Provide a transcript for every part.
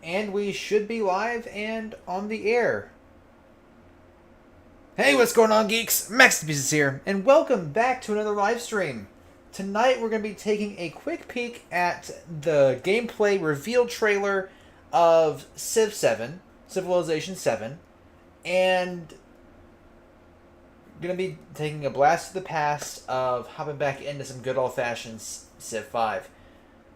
And we should be live and on the air. Hey, what's going on, geeks? Max here, and welcome back to another live stream. Tonight we're going to be taking a quick peek at the gameplay reveal trailer of Civ 7, Civilization 7, and going to be taking a blast to the past of hopping back into some good old-fashioned Civ 5.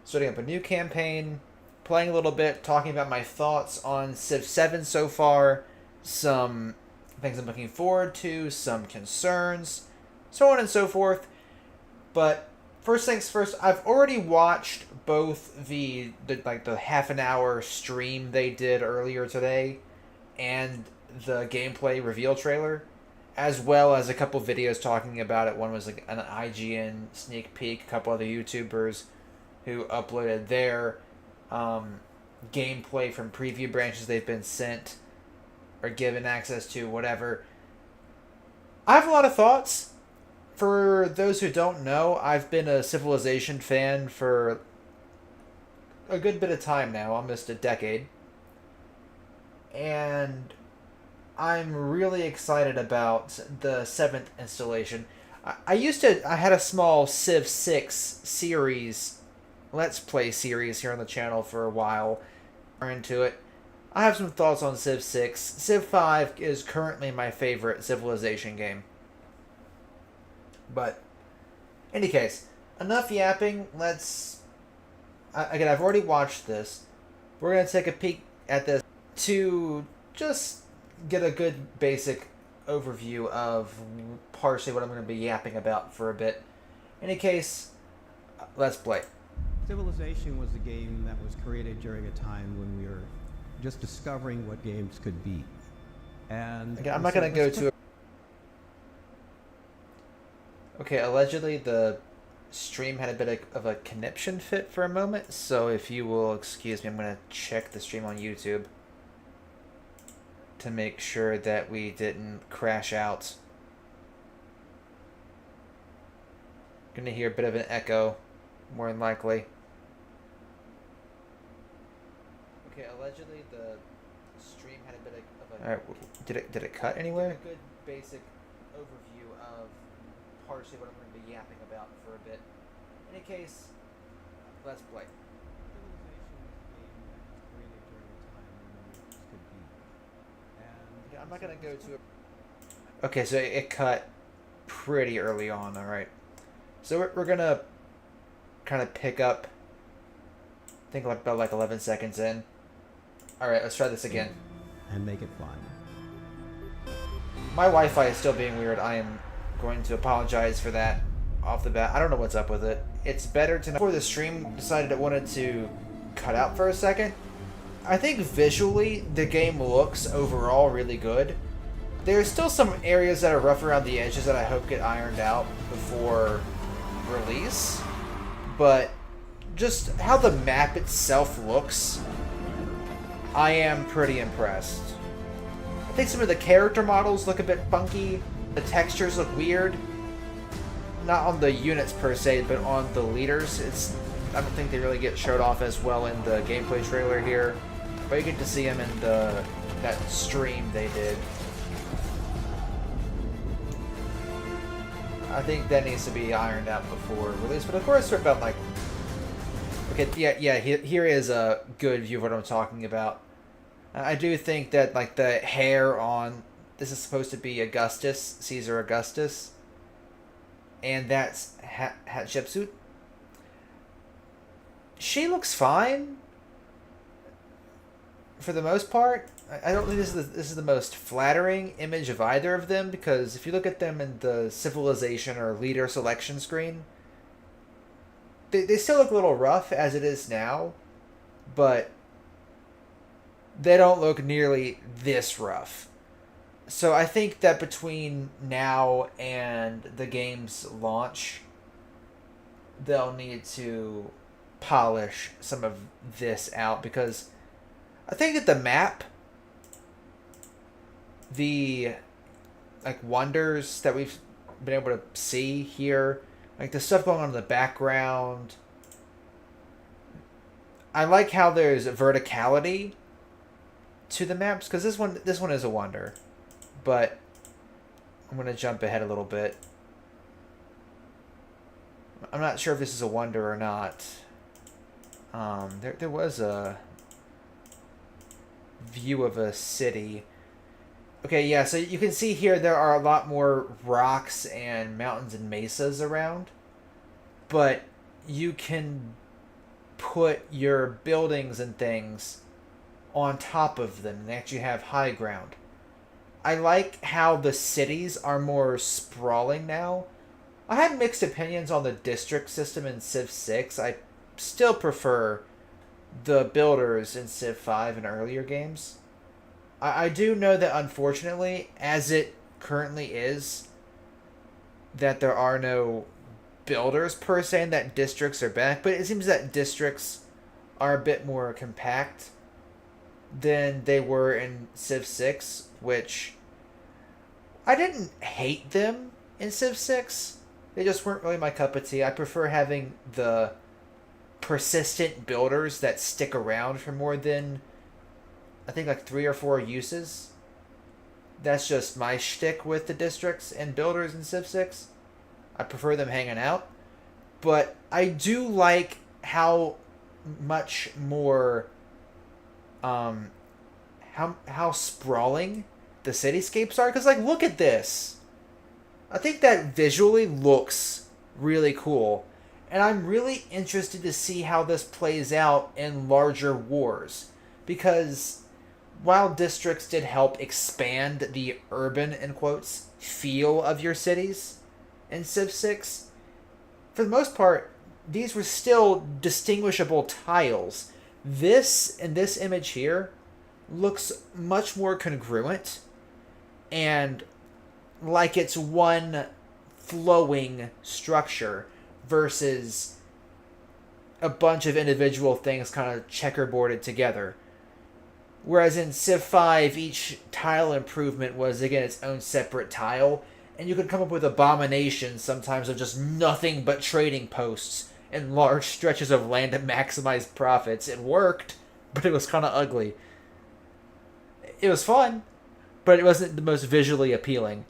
Starting up a new campaign, playing a little bit, talking about my thoughts on Civ 7 so far, some things I'm looking forward to, some concerns, so on and so forth. But first things first, I've already watched both the half an hour stream they did earlier today and the gameplay reveal trailer, as well as a couple videos talking about it. One was like an IGN sneak peek, a couple other YouTubers who uploaded their gameplay from preview branches they've been sent or given access to, whatever. I have a lot of thoughts. For those who don't know, I've been a Civilization fan for a good bit of time now, almost a decade. And I'm really excited about the 7th installation. I had a small Civ 6 series, Let's Play series here on the channel for a while. Into it. I have some thoughts on Civ 6. Civ 5 is currently my favorite Civilization game. But, in any case, enough yapping. Again, I've already watched this. We're going to take a peek at this to just get a good basic overview of partially what I'm going to be yapping about for a bit. In any case, let's play. Civilization was a game that was created during a time when we were just discovering what games could be. And again, I'm not going to go to... Okay, allegedly the stream had a bit of a conniption fit for a moment, so if you will excuse me, I'm going to check the stream on YouTube to make sure that we didn't crash out. Going to hear a bit of an echo, more than likely. Okay, allegedly the stream had a bit of a... Alright, did it cut anywhere? A good basic overview of partially what I'm going to be yapping about for a bit. In any case, let's play. I'm not going to go to a... Okay, so it cut pretty early on, alright. So we're going to kind of pick up, I think about like 11 seconds in. Alright, let's try this again. And make it fun. My Wi-Fi is still being weird. I am going to apologize for that off the bat. I don't know what's up with it. It's better to know. Before the stream decided it wanted to cut out for a second, I think visually the game looks overall really good. There's still some areas that are rough around the edges that I hope get ironed out before release. But just how the map itself looks, I am pretty impressed. I think some of the character models look a bit funky. The textures look weird. Not on the units per se, but on the leaders. I don't think they really get showed off as well in the gameplay trailer here. But you get to see them in that stream they did. I think that needs to be ironed out before release. But of course, we're about like... Okay, yeah, here is a good view of what I'm talking about. I do think that like the hair on... This is supposed to be Augustus, Caesar Augustus. And that's Hatshepsut. She looks fine. For the most part. I don't think this is the most flattering image of either of them, because if you look at them in the Civilization or leader selection screen, they still look a little rough as it is now, but they don't look nearly this rough. So I think that between now and the game's launch, they'll need to polish some of this out, because I think that the map, the like wonders that we've been able to see here, like the stuff going on in the background, I like how there's verticality to the maps, because this one is a wonder, but I'm gonna jump ahead a little bit. I'm not sure if this is a wonder or not. There was a view of a city. Okay, yeah, so you can see here there are a lot more rocks and mountains and mesas around, but you can put your buildings and things on top of them and actually have high ground. I like how the cities are more sprawling now. I had mixed opinions on the district system in Civ 6. I still prefer the builders in Civ 5 and earlier games. I do know that, unfortunately, as it currently is, that there are no builders per se, and that districts are back, but it seems that districts are a bit more compact than they were in Civ 6, which I didn't hate them in Civ 6. They just weren't really my cup of tea. I prefer having the persistent builders that stick around for more than, I think, like 3 or 4 uses. That's just my shtick with the districts and builders in Civ 6. I prefer them hanging out. But I do like how much more how sprawling the cityscapes are. Because, like, look at this. I think that visually looks really cool. And I'm really interested to see how this plays out in larger wars. Because while districts did help expand the urban, in quotes, feel of your cities in Civ 6, for the most part, these were still distinguishable tiles. This, in this image here, looks much more congruent and like it's one flowing structure versus a bunch of individual things kind of checkerboarded together. Whereas in Civ 5, each tile improvement was, again, its own separate tile, and you could come up with abominations sometimes of just nothing but trading posts and large stretches of land to maximize profits. It worked, but it was kind of ugly. It was fun, but it wasn't the most visually appealing.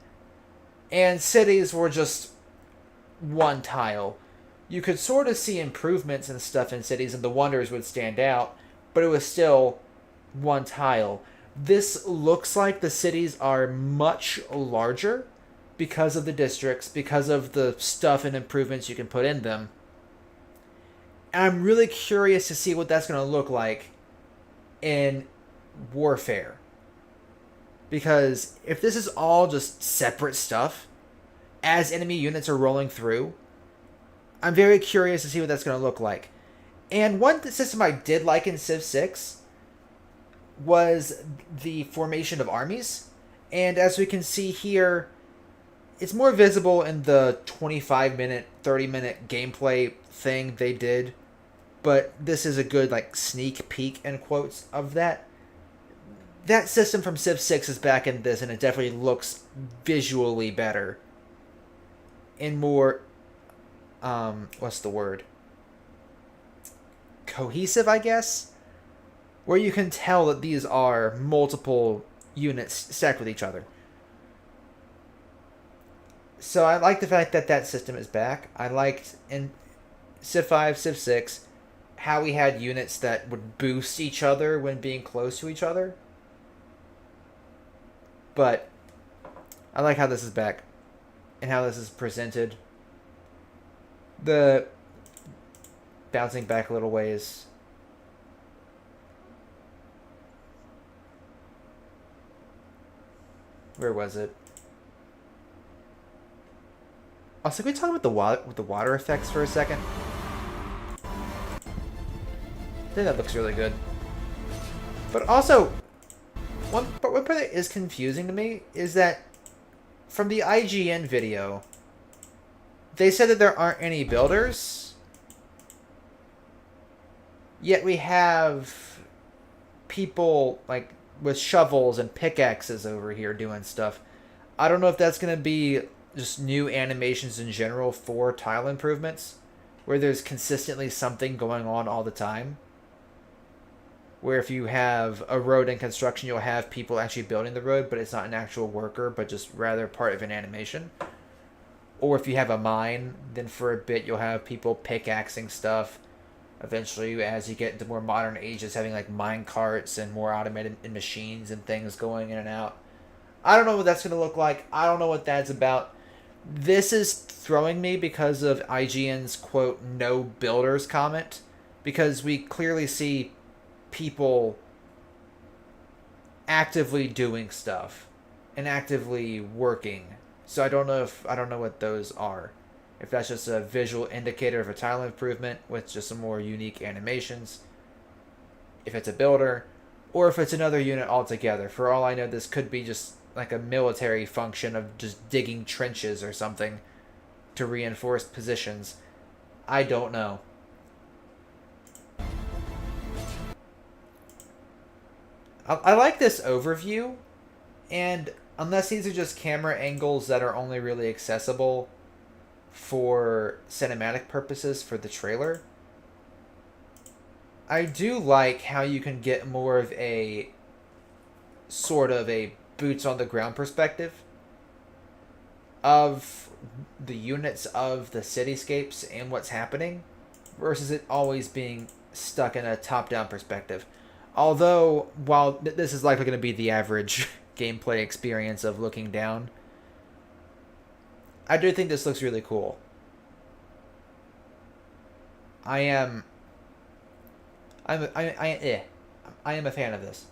And cities were just one tile. You could sort of see improvements and stuff in cities, and the wonders would stand out, but it was still one tile. This looks like the cities are much larger because of the districts, because of the stuff and improvements you can put in them. And I'm really curious to see what that's going to look like in warfare. Because if this is all just separate stuff, as enemy units are rolling through, I'm very curious to see what that's going to look like. And one system I did like in Civ 6 was the formation of armies. And as we can see here, it's more visible in the 25-minute, 30-minute gameplay thing they did. But this is a good, like, sneak peek, in quotes, of that. That system from Civ 6 is back in this, and it definitely looks visually better. And more, what's the word? Cohesive, I guess? Where you can tell that these are multiple units stacked with each other. So I like the fact that that system is back. I liked in Civ 5, Civ 6, how we had units that would boost each other when being close to each other. But I like how this is back and how this is presented. The bouncing back a little ways. Where was it? Also, can we talk about the water effects for a second? I think that looks really good. But also, one part that is confusing to me is that from the IGN video, they said that there aren't any builders, yet we have people like with shovels and pickaxes over here doing stuff. I don't know if that's going to be just new animations in general for tile improvements, where there's consistently something going on all the time. where if you have a road in construction, you'll have people actually building the road, but it's not an actual worker, but just rather part of an animation. Or if you have a mine, then for a bit you'll have people pickaxing stuff. Eventually, as you get into more modern ages, having like mine carts and more automated machines and things going in and out. I don't know what that's going to look like. I don't know what that's about. This is throwing me because of IGN's quote no builders comment, because we clearly see people actively doing stuff and actively working. So I don't know what those are. If that's just a visual indicator of a tile improvement with just some more unique animations, if it's a builder, or if it's another unit altogether. For all I know, this could be just like a military function of just digging trenches or something to reinforce positions. I don't know. I like this overview, and unless these are just camera angles that are only really accessible for cinematic purposes for the trailer, I do like how you can get more of a sort of a boots on the ground perspective of the units of the cityscapes and what's happening, versus it always being stuck in a top-down perspective. Although, while this is likely going to be the average gameplay experience of looking down, I do think this looks really cool. I am a fan of this.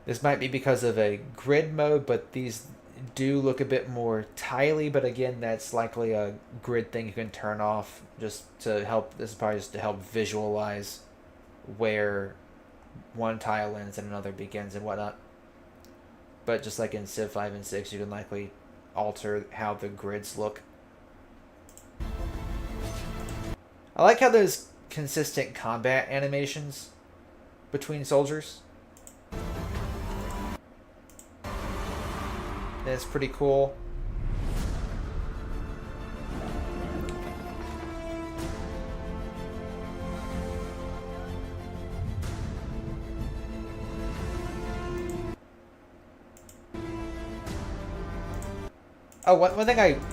This might be because of a grid mode, but these do look a bit more tiley, but again, that's likely a grid thing you can turn off just to help. This is probably just to help visualize where one tile ends and another begins and whatnot. But just like in Civ 5 and 6, you can likely alter how the grids look. I like how there's consistent combat animations between soldiers. That's pretty cool. Oh, one thing I kind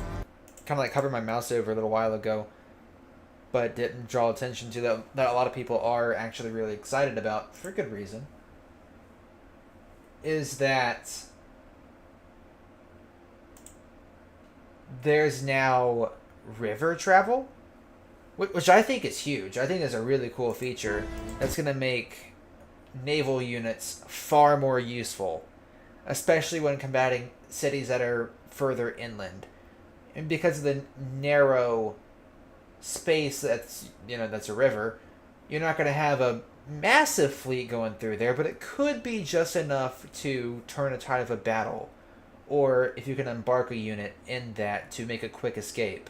of like covered my mouse over a little while ago, but didn't draw attention to, that a lot of people are actually really excited about, for good reason, is that there's now river travel, which I think is huge. I think is a really cool feature that's going to make naval units far more useful, especially when combating cities that are further inland. And because of the narrow space that's a river, you're not going to have a massive fleet going through there, but it could be just enough to turn a tide of a battle, or if you can embark a unit in that to make a quick escape.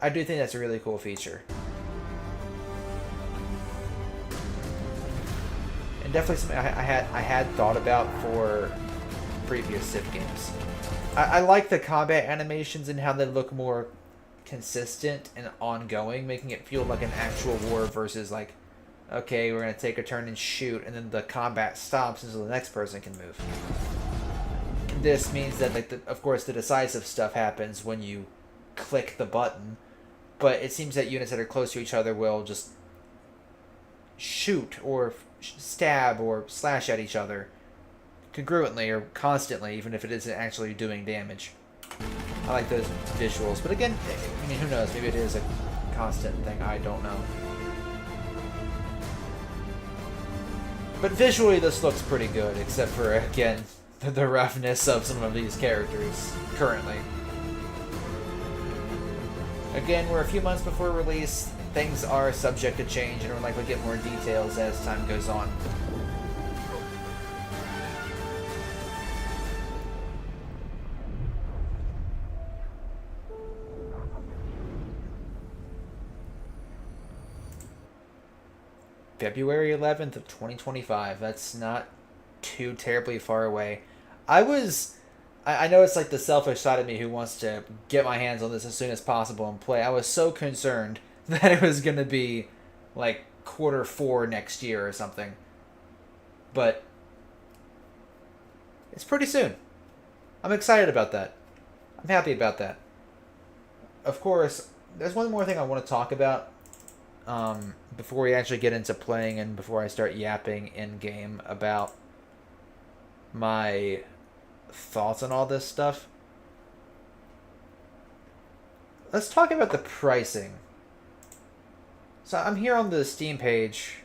I do think that's a really cool feature. And definitely something I had thought about for previous Civ games. I like the combat animations and how they look more consistent and ongoing, making it feel like an actual war versus like, okay, we're going to take a turn and shoot, and then the combat stops until the next person can move. This means that, like, of course, the decisive stuff happens when you click the button, but it seems that units that are close to each other will just shoot or stab or slash at each other congruently or constantly, even if it isn't actually doing damage. I like those visuals, but again, I mean, who knows? Maybe it is a constant thing. I don't know. But visually, this looks pretty good, except for, again, the roughness of some of these characters currently. Again, we're a few months before release. Things are subject to change, and we'll likely get more details as time goes on. February 11th of 2025. That's not too terribly far away. I know it's like the selfish side of me who wants to get my hands on this as soon as possible and play. I was so concerned that it was going to be like Q4 next year or something. But it's pretty soon. I'm excited about that. I'm happy about that. Of course, there's one more thing I want to talk about before we actually get into playing and before I start yapping in-game about my thoughts on all this stuff. Let's talk about the pricing. So I'm here on the Steam page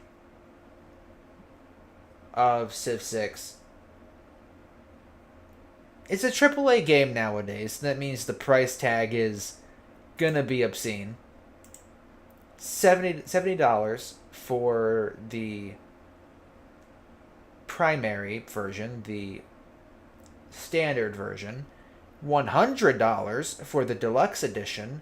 of Civ 6. It's a AAA game nowadays. That means the price tag is gonna be obscene. $70 for the primary version, the standard version, $100 for the deluxe edition,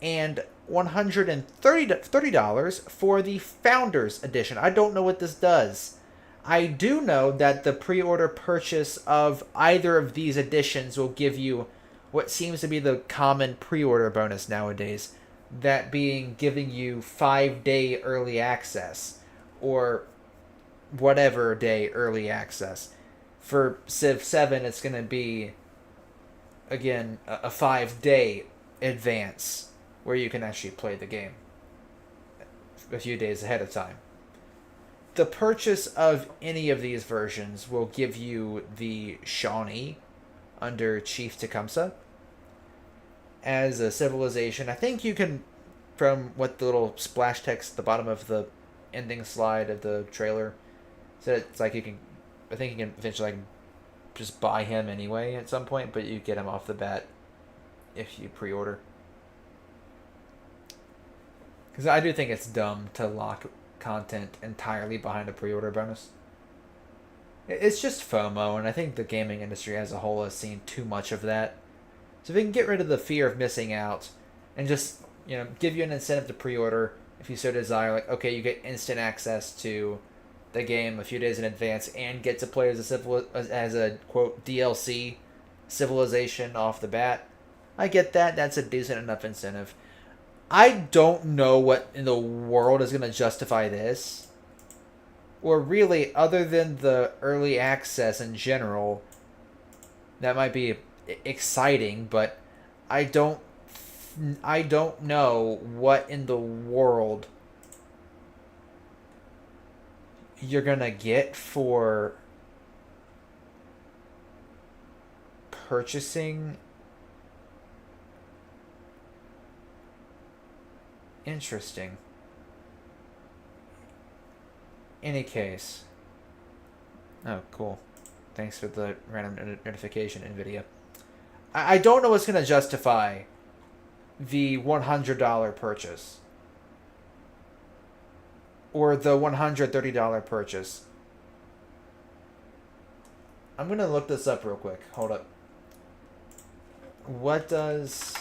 and $130 for the Founders Edition. I don't know what this does. I do know that the pre-order purchase of either of these editions will give you what seems to be the common pre-order bonus nowadays, that being giving you 5-day early access, or whatever day early access. For Civ 7, it's going to be, again, a 5-day advance, where you can actually play the game a few days ahead of time. The purchase of any of these versions will give you the Shawnee under Chief Tecumseh as a civilization. I think you can, from what the little splash text at the bottom of the ending slide of the trailer said, it's like you can, I think you can eventually just buy him anyway at some point, but you get him off the bat if you pre-order. Because I do think it's dumb to lock content entirely behind a pre-order bonus. It's just FOMO, and I think the gaming industry as a whole has seen too much of that. So if we can get rid of the fear of missing out and just, give you an incentive to pre-order if you so desire, like, okay, you get instant access to the game a few days in advance and get to play as a quote DLC civilization off the bat. I get that. That's a decent enough incentive. I don't know what in the world is going to justify this. Or really, other than the early access in general, that might be exciting, but I don't know what in the world you're going to get for purchasing. Interesting. Any case. Oh, cool. Thanks for the random notification, NVIDIA. I don't know what's going to justify the $100 purchase. Or the $130 purchase. I'm going to look this up real quick. Hold up. What does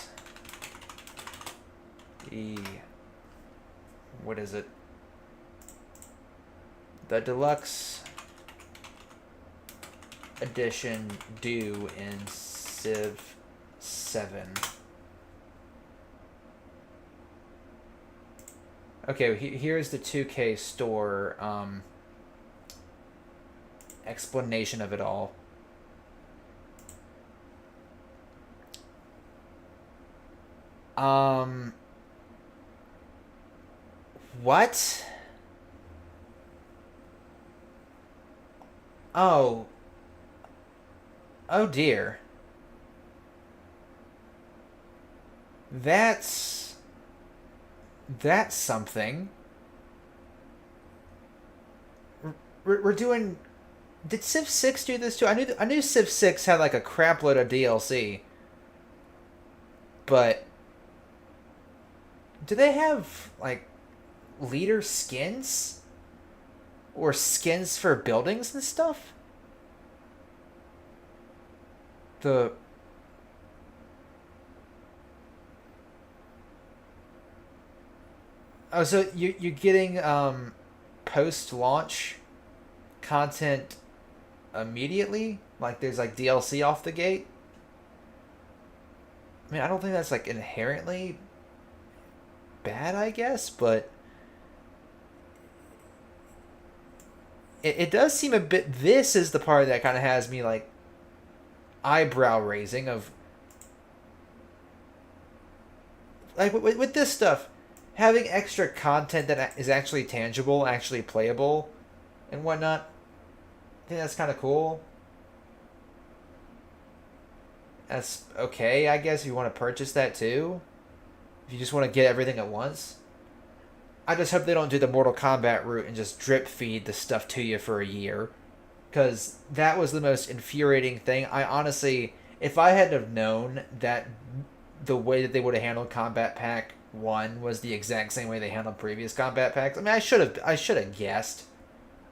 what is it? The deluxe edition do in Civ 7? Okay, here's the 2K store explanation of it all. What? Oh. Oh dear. That's something. We're doing. Did Civ 6 do this too? I knew Civ 6 had like a crap load of DLC. But do they have like leader skins? Or skins for buildings and stuff? Oh, so you're getting post-launch content immediately? Like there's like DLC off the gate? I mean, I don't think that's like inherently bad, I guess, but it does seem a bit. This is the part that kind of has me like eyebrow raising of like with this stuff, having extra content that is actually tangible, actually playable, and whatnot. I think that's kind of cool. That's okay, I guess, if you want to purchase that too. If you just want to get everything at once. I just hope they don't do the Mortal Kombat route and just drip feed the stuff to you for a year. Because that was the most infuriating thing. I honestly, if I had have known that the way that they would have handled Combat Pack 1 was the exact same way they handled previous Combat Packs. I mean, I should have guessed,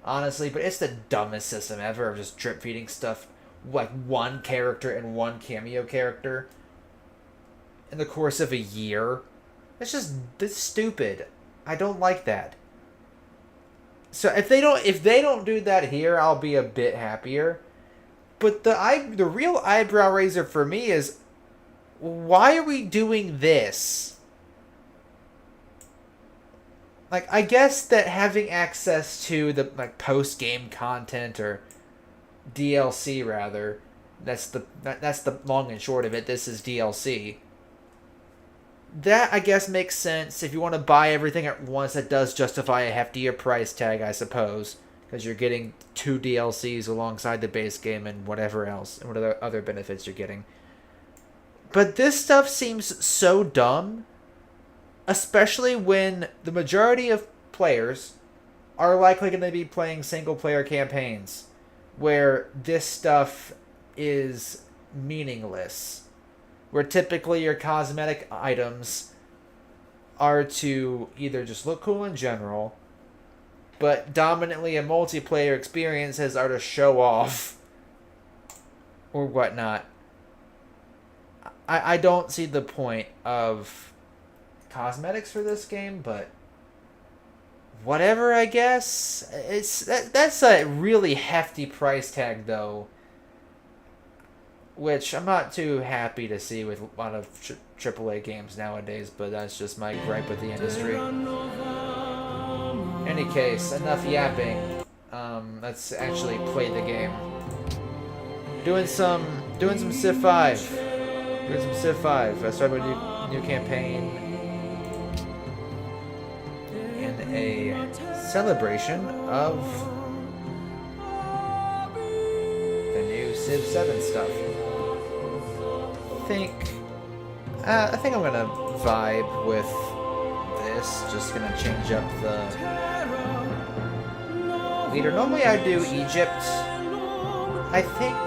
honestly, but it's the dumbest system ever of just drip feeding stuff, like one character and one cameo character in the course of a year. It's stupid. I don't like that. So if they don't do that here, I'll be a bit happier. But the real eyebrow raiser for me is, why are we doing this? Like, I guess that having access to the like post-game content or DLC rather, that's the long and short of it. This is DLC. That, I guess, makes sense. If you want to buy everything at once, that does justify a heftier price tag, I suppose. Because you're getting 2 DLCs alongside the base game and whatever else. And what other benefits you're getting. But this stuff seems so dumb. Especially when the majority of players are likely going to be playing single-player campaigns. Where this stuff is meaningless. Where typically your cosmetic items are to either just look cool in general, but dominantly a multiplayer experiences are to show off or whatnot. I don't see the point of cosmetics for this game, but whatever, I guess. That's a really hefty price tag, though, which I'm not too happy to see with a lot of AAA games nowadays, but that's just my gripe with the industry. In any case, enough yapping. Let's actually play the game. Doing some Civ 5. Doing some Civ 5. I started a new campaign in a celebration of the new Civ 7 stuff. I think I'm gonna vibe with this. Just gonna change up the leader. Normally I do Egypt. I think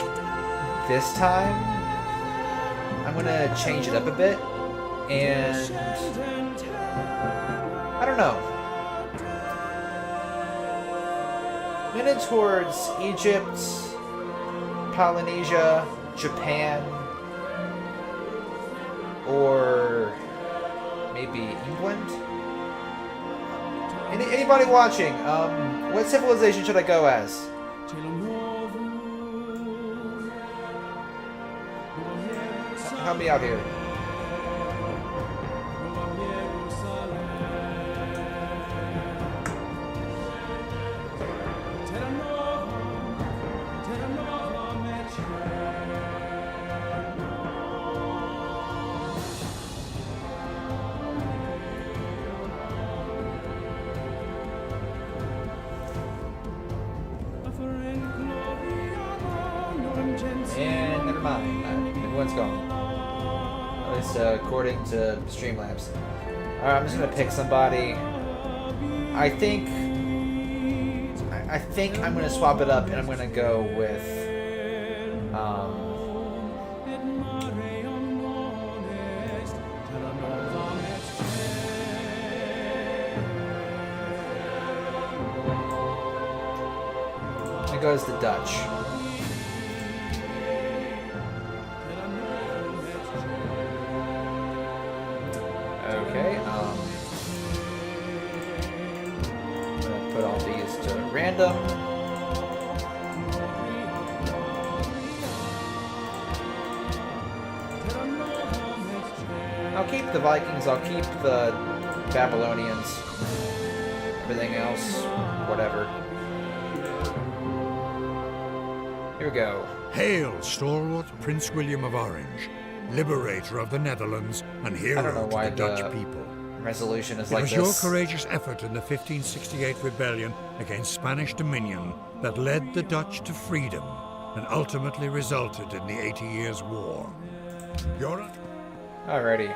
this time I'm gonna change it up a bit, and I don't know. I'm headed towards Egypt, Polynesia, Japan, or maybe England? Anybody watching? What civilization should I go as? Help me out here. And never mind, everyone's gone. At least according to Streamlabs. Alright, I'm just gonna pick somebody. I think I'm gonna swap it up, and I'm gonna go with it goes the Dutch. Okay, I'm gonna put all these to random. I'll keep the Vikings, I'll keep the Babylonians. Everything else, whatever. Here we go. Hail, stalwart Prince William of Orange, liberator of the Netherlands and I hero don't know to why the Dutch people. Resolution is It like was this. your courageous effort in the 1568 rebellion against Spanish dominion that led the Dutch to freedom and ultimately resulted in the 80 Years' War. Alrighty.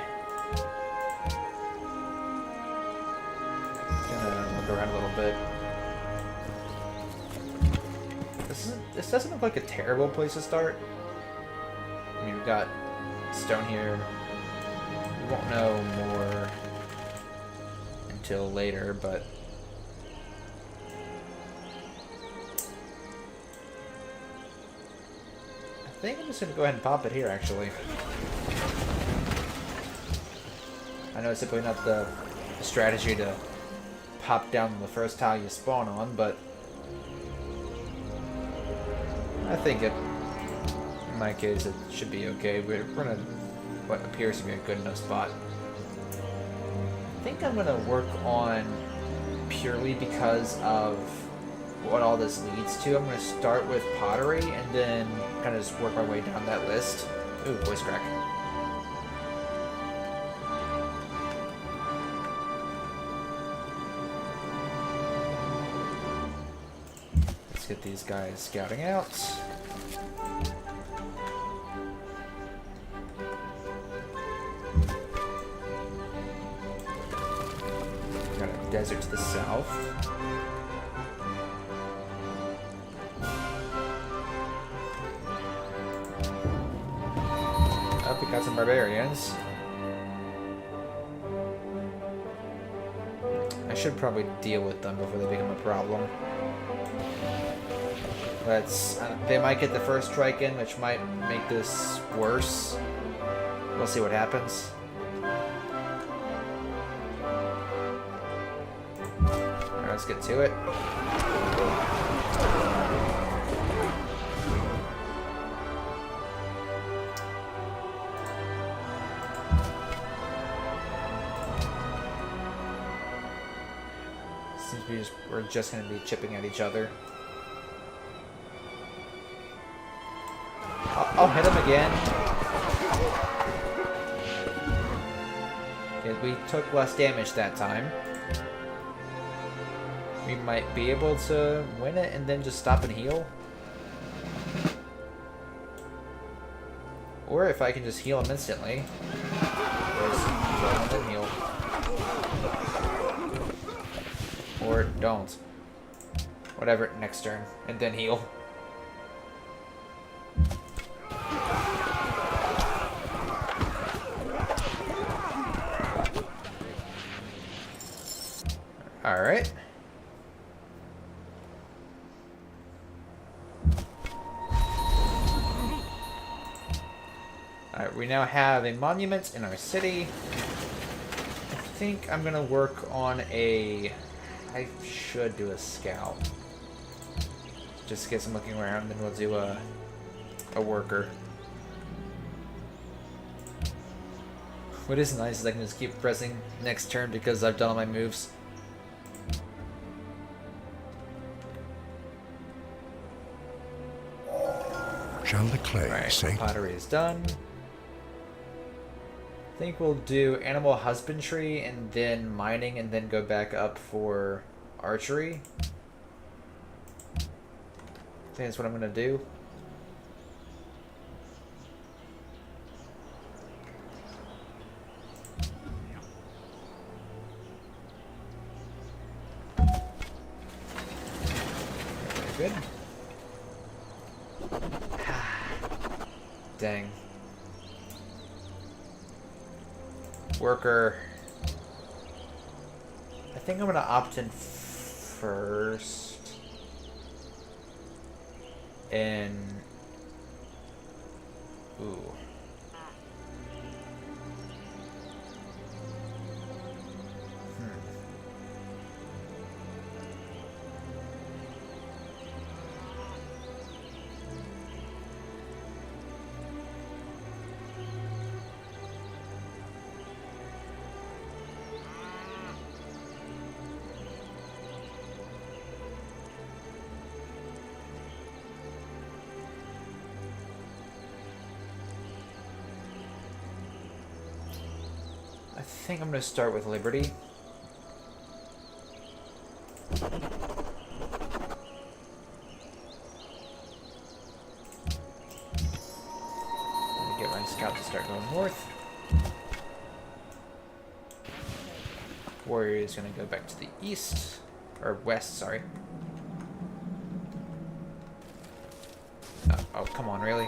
Gonna look around a little bit. This doesn't look like a terrible place to start. I mean, we've got stone here. We won't know more until later, but I think I'm just gonna go ahead and pop it here, actually. I know it's simply not the strategy to pop down the first tile you spawn on, but I think in my case, it should be okay. We're in what appears to be a good enough spot. I think I'm gonna work on, purely because of what all this leads to, I'm gonna start with pottery and then kind of just work my way down that list. Ooh, voice crack. Let's get these guys scouting out. Got a desert to the south. Oh, we got some barbarians. I should probably deal with them before they become a problem. They might get the first strike in, which might make this worse. We'll see what happens. Alright, let's get to it. Seems we're just going to be chipping at each other. I'll hit him again. Okay, we took less damage that time. We might be able to win it and then just stop and heal. Or if I can just heal him instantly. And then heal. Or don't. Whatever, next turn. And then heal. Alright. Alright, we now have a monument in our city. I think I'm gonna work on I should do a scout. Just get some looking around, and then we'll do a worker. What is nice is I can just keep pressing next turn because I've done all my moves. Shall the clay Alright, pottery is done. I think we'll do animal husbandry and then mining and then go back up for archery. I think that's what I'm gonna do. Very good. Dang. Worker. I think I'm gonna opt in first. And ooh. think I'm going to start with Liberty. Get my scout to start going north. Warrior is going to go back to the east, or west, sorry. Oh, come on, really?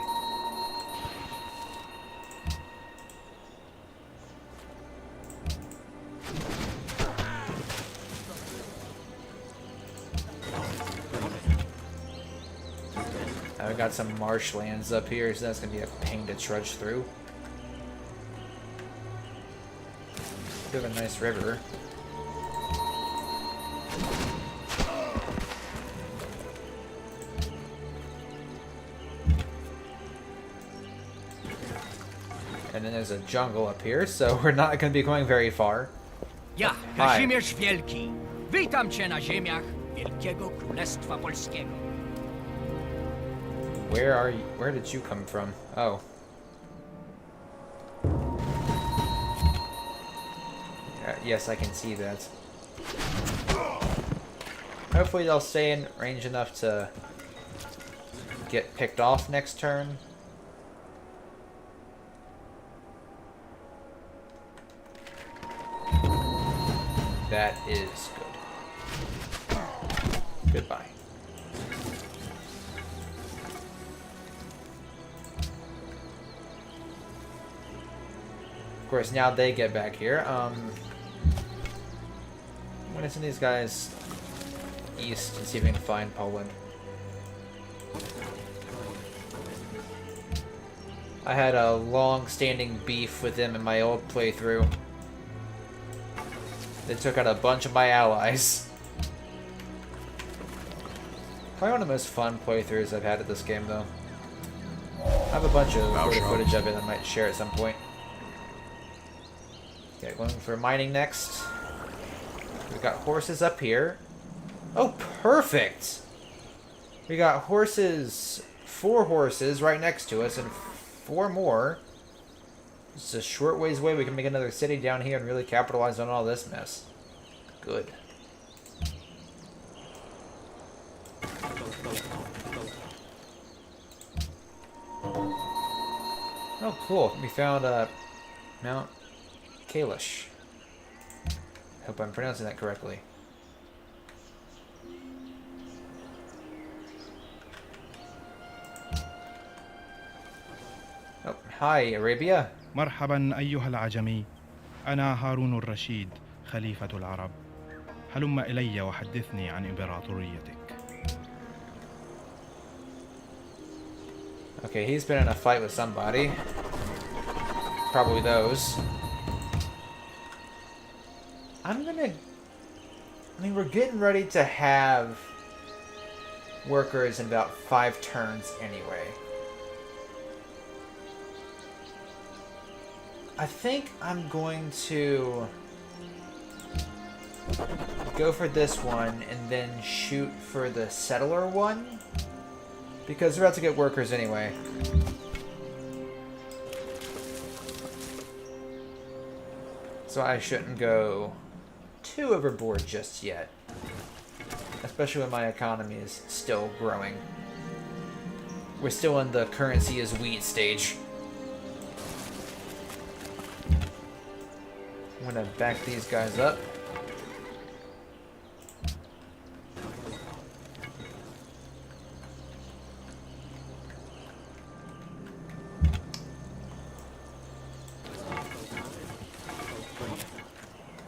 I've got some marshlands up here, so that's going to be a pain to trudge through. We have a nice river. And then there's a jungle up here, so we're not going to be going very far. Ja, Hi. Kazimierz Wielki. Witam cię na ziemiach Wielkiego Królestwa Polskiego. Where are you? Where did you come from? Oh. Yes, I can see that. Hopefully they'll stay in range enough to get picked off next turn. That is good. Goodbye. Of course, now they get back here. I'm gonna send these guys east and see if we can find Poland. I had a long-standing beef with them in my old playthrough. They took out a bunch of my allies. Probably one of the most fun playthroughs I've had at this game, though. I have a bunch of footage of it I might share at some point. Okay, going for mining next. We got horses up here. Oh, perfect! We got horses, 4 horses right next to us, and 4 more. It's a short ways away. We can make another city down here and really capitalize on all this mess. Good. Oh, cool. We found Mount Kalish. Hope I'm pronouncing that correctly. Oh, hi, Arabia. مرحبا أيها العجمي، أنا هارون الرشيد خليفة العرب. هلم إلي وحدثني عن إمبراطوريتك. Okay, he's been in a fight with somebody. Probably those. I mean, we're getting ready to have workers in about 5 turns anyway. I think I'm going to go for this one and then shoot for the settler one, because we're about to get workers anyway. So I shouldn't go too overboard just yet, especially when my economy is still growing. We're still in the currency is wheat stage. I'm gonna back these guys up.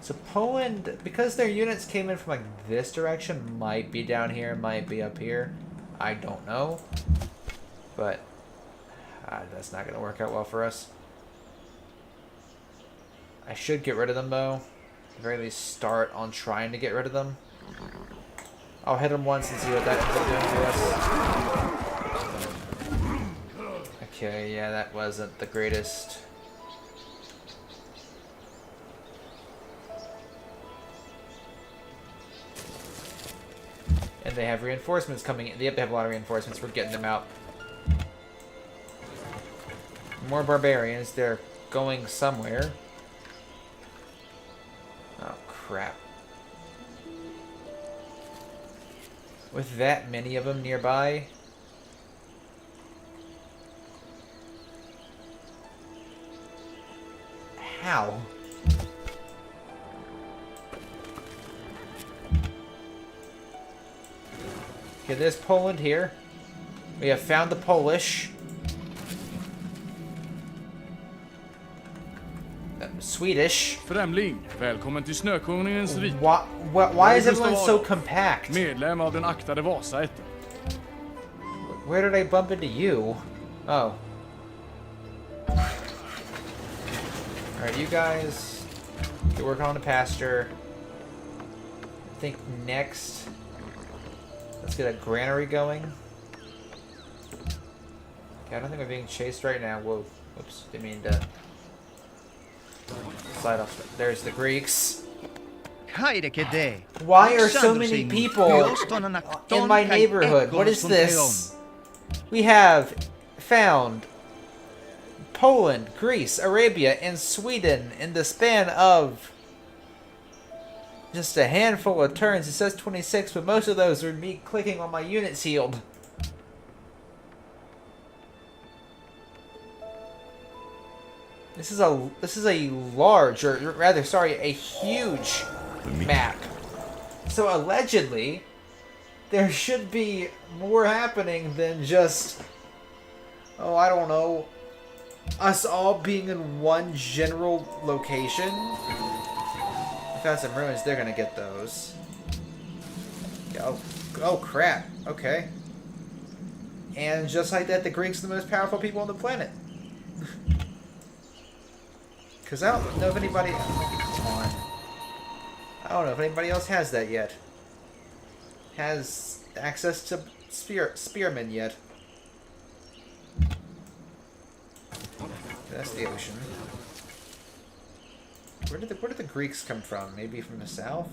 So Poland, because their units came in from like this direction, might be down here, might be up here. I don't know. But that's not gonna work out well for us. I should get rid of them, though. At the very least, start on trying to get rid of them. I'll hit them once and see what that ends up doing to us. Okay, yeah, that wasn't the greatest. And they have reinforcements coming in. Yep, they have a lot of reinforcements. We're getting them out. More barbarians. They're going somewhere. crap. With that many of them nearby... How? Okay, there's Poland here. We have found the Polish. Swedish. Främling, välkommen till Snökonungens rike. Why is everyone so compact? Medlem av den aktade Vasaätten. Where did I bump into you? Oh. Alright, you guys get working on the pasture. I think next, let's get a granary going. Okay, I don't think we're being chased right now. Whoa. Whoops. Didn't mean to slide off. There's the Greeks. Why are so many people in my neighborhood? What is this? We have found Poland, Greece, Arabia, and Sweden in the span of just a handful of turns. It says 26, but most of those are me clicking on my units healed. This is a large, or rather, sorry, a huge map. So allegedly, there should be more happening than just, oh, I don't know, us all being in one general location. We found some ruins, they're gonna get those. Oh crap, okay. And just like that, the Greeks are the most powerful people on the planet. Because I don't know if anybody... Come on. I don't know if anybody else has that yet. Has access to spearmen yet. That's the ocean. Where did the Greeks come from? Maybe from the south?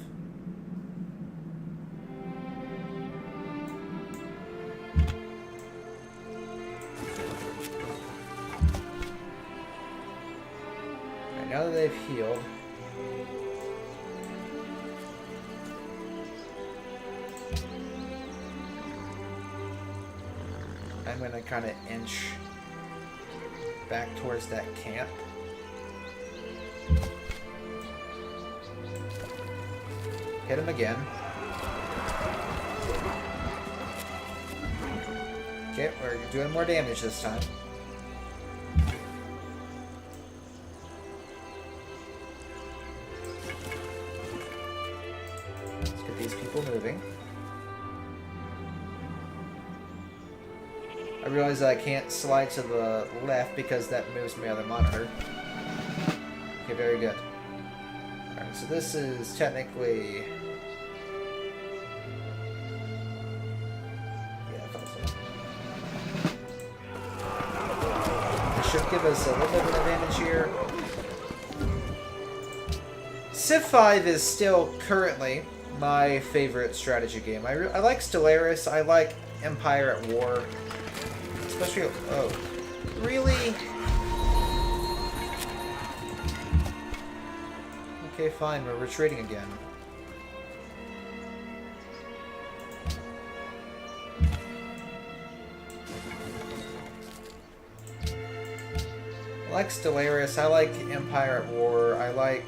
Alright, now that they've healed. I'm gonna kind of inch back towards that camp. Hit him again. Okay, we're doing more damage this time. Let's get these people moving. I realize that I can't slide to the left because that moves my other monitor. Okay, very good. Alright, so this is technically... Yeah, I thought so. This should give us a little bit of an advantage here. Civ 5 is still currently my favorite strategy game. I like Stellaris, I like Empire at War. Especially, oh, really? Okay, fine, we're retreating again. I like Stellaris, I like Empire at War, I like,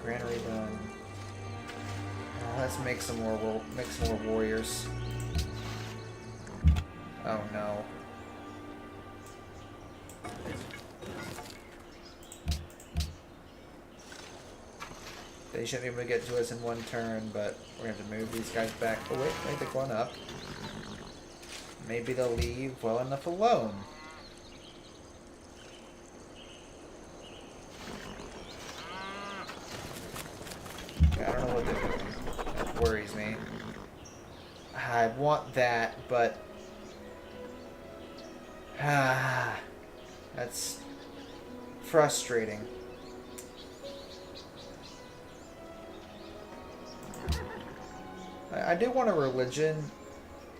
Granary done. Let's make some more warriors. Oh no. They shouldn't be able to get to us in one turn, but we're gonna have to move these guys back. Oh wait, I think one up. Maybe they'll leave well enough alone. I don't know what they're doing. That worries me. I want that, but... that's frustrating. I do want a religion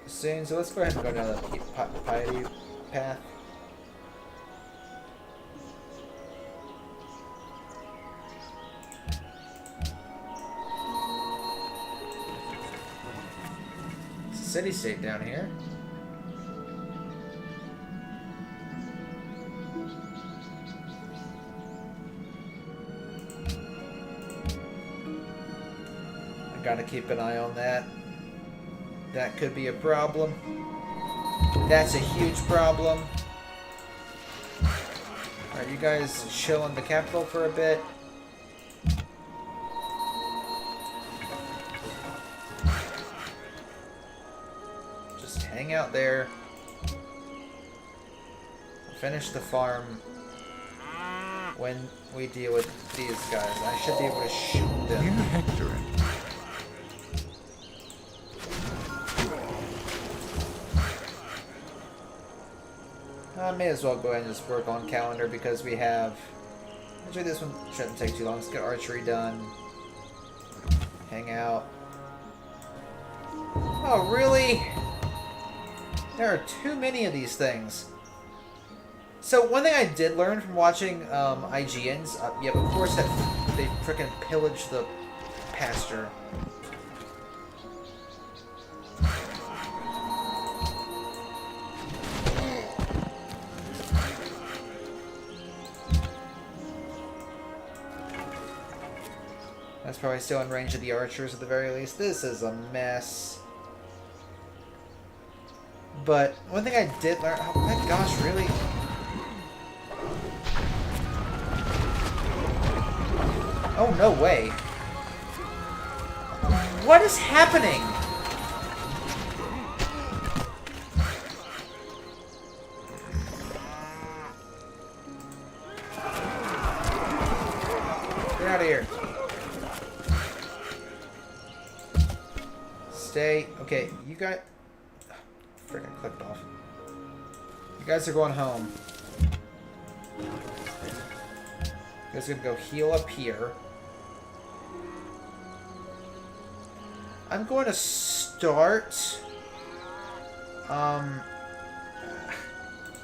soon, so let's go ahead and go down the piety path. city-state down here. I gotta keep an eye on that. That could be a problem. That's a huge problem. Alright, you guys chill in the capital for a bit. Just hang out there. Finish the farm when we deal with these guys. I should be able to shoot them. You're hectoring. I may as well go ahead and just work on calendar because we have... Actually, this one shouldn't take too long. Let's get archery done. Hang out. Oh, really? There are too many of these things. So, one thing I did learn from watching IGNs... yeah, of course, that they frickin' pillaged the pasture. That's probably still in range of the archers at the very least. This is a mess. But one thing I did learn... Oh my gosh, really? Oh, no way. What is happening? Get out of here. Stay. Okay, you guys... Frick, I clicked off. You guys are going home. You guys are gonna go heal up here. I'm going to start... I'll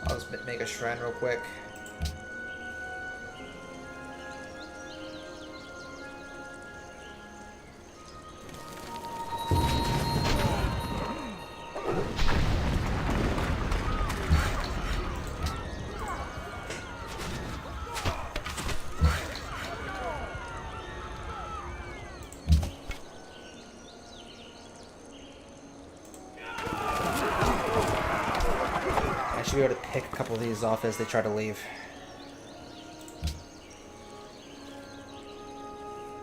just make a shrine real quick. Be able to pick a couple of these off as they try to leave.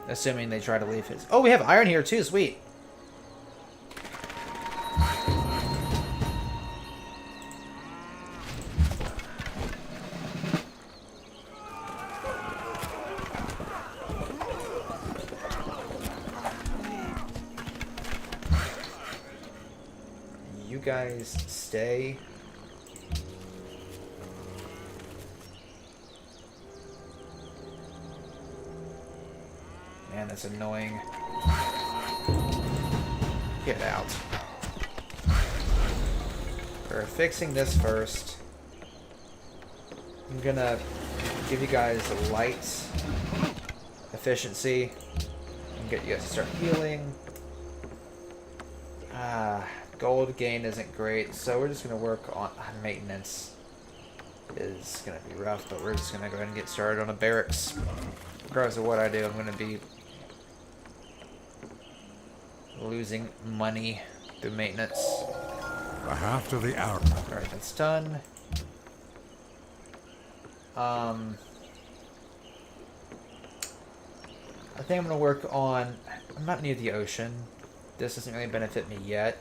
Assuming they try to leave his... Oh, we have iron here too, sweet. You guys stay. Man, that's annoying. Get out. We're fixing this first. I'm gonna give you guys light efficiency and get you guys to start healing. Gold gain isn't great, so we're just gonna work on maintenance. Is gonna be rough, but we're just gonna go ahead and get started on a barracks. Regardless of what I do, I'm gonna be losing money through maintenance. The half to the hour. Alright, that's done. I think I'm gonna work on... I'm not near the ocean. This doesn't really benefit me yet.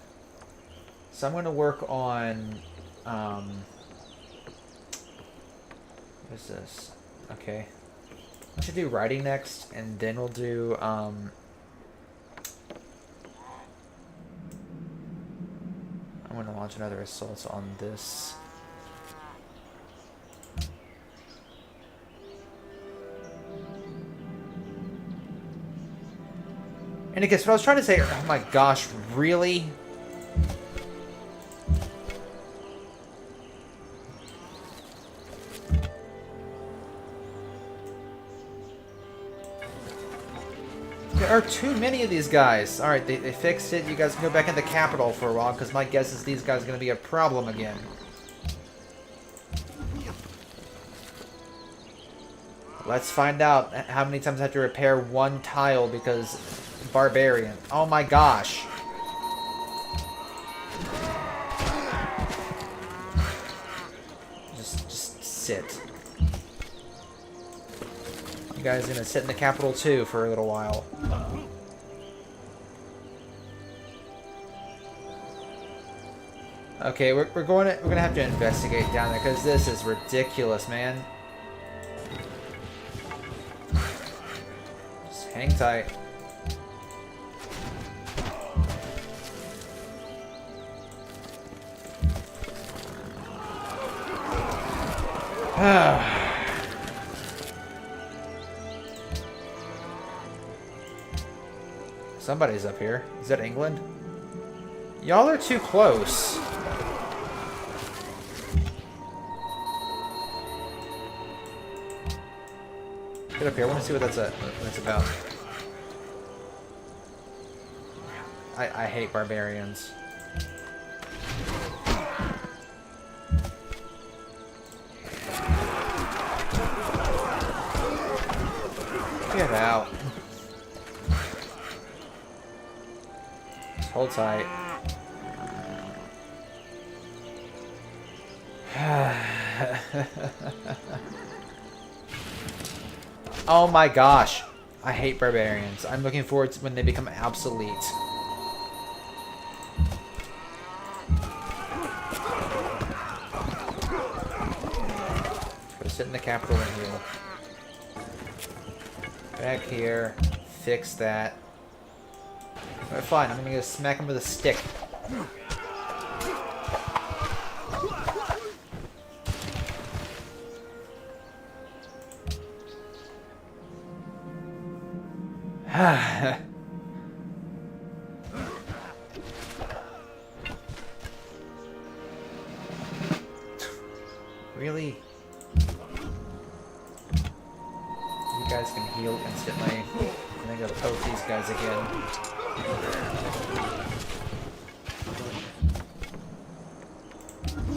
So I'm gonna work on... what is this? Okay. I should do writing next, and then we'll do, I'm gonna launch another assault on this. And I guess what I was trying to say, oh my gosh, really? There are too many of these guys. Alright, they fixed it. You guys can go back in the capital for a while, because my guess is these guys are going to be a problem again. Let's find out how many times I have to repair one tile because barbarian. Oh my gosh. Just sit. You guys are gonna sit in the capital too for a little while. Okay, we're gonna have to investigate down there because this is ridiculous, man. Just hang tight. Somebody's up here. Is that England? Y'all are too close. Get up here. I want to see what that's about. I hate barbarians. Get out. Just hold tight. Oh my gosh. I hate barbarians. I'm looking forward to when they become obsolete. Go sit in the capital and heal. Back here. Fix that. Alright, fine. I'm gonna go smack him with a stick. Really? You guys can heal instantly. I'm gonna go poke these guys again.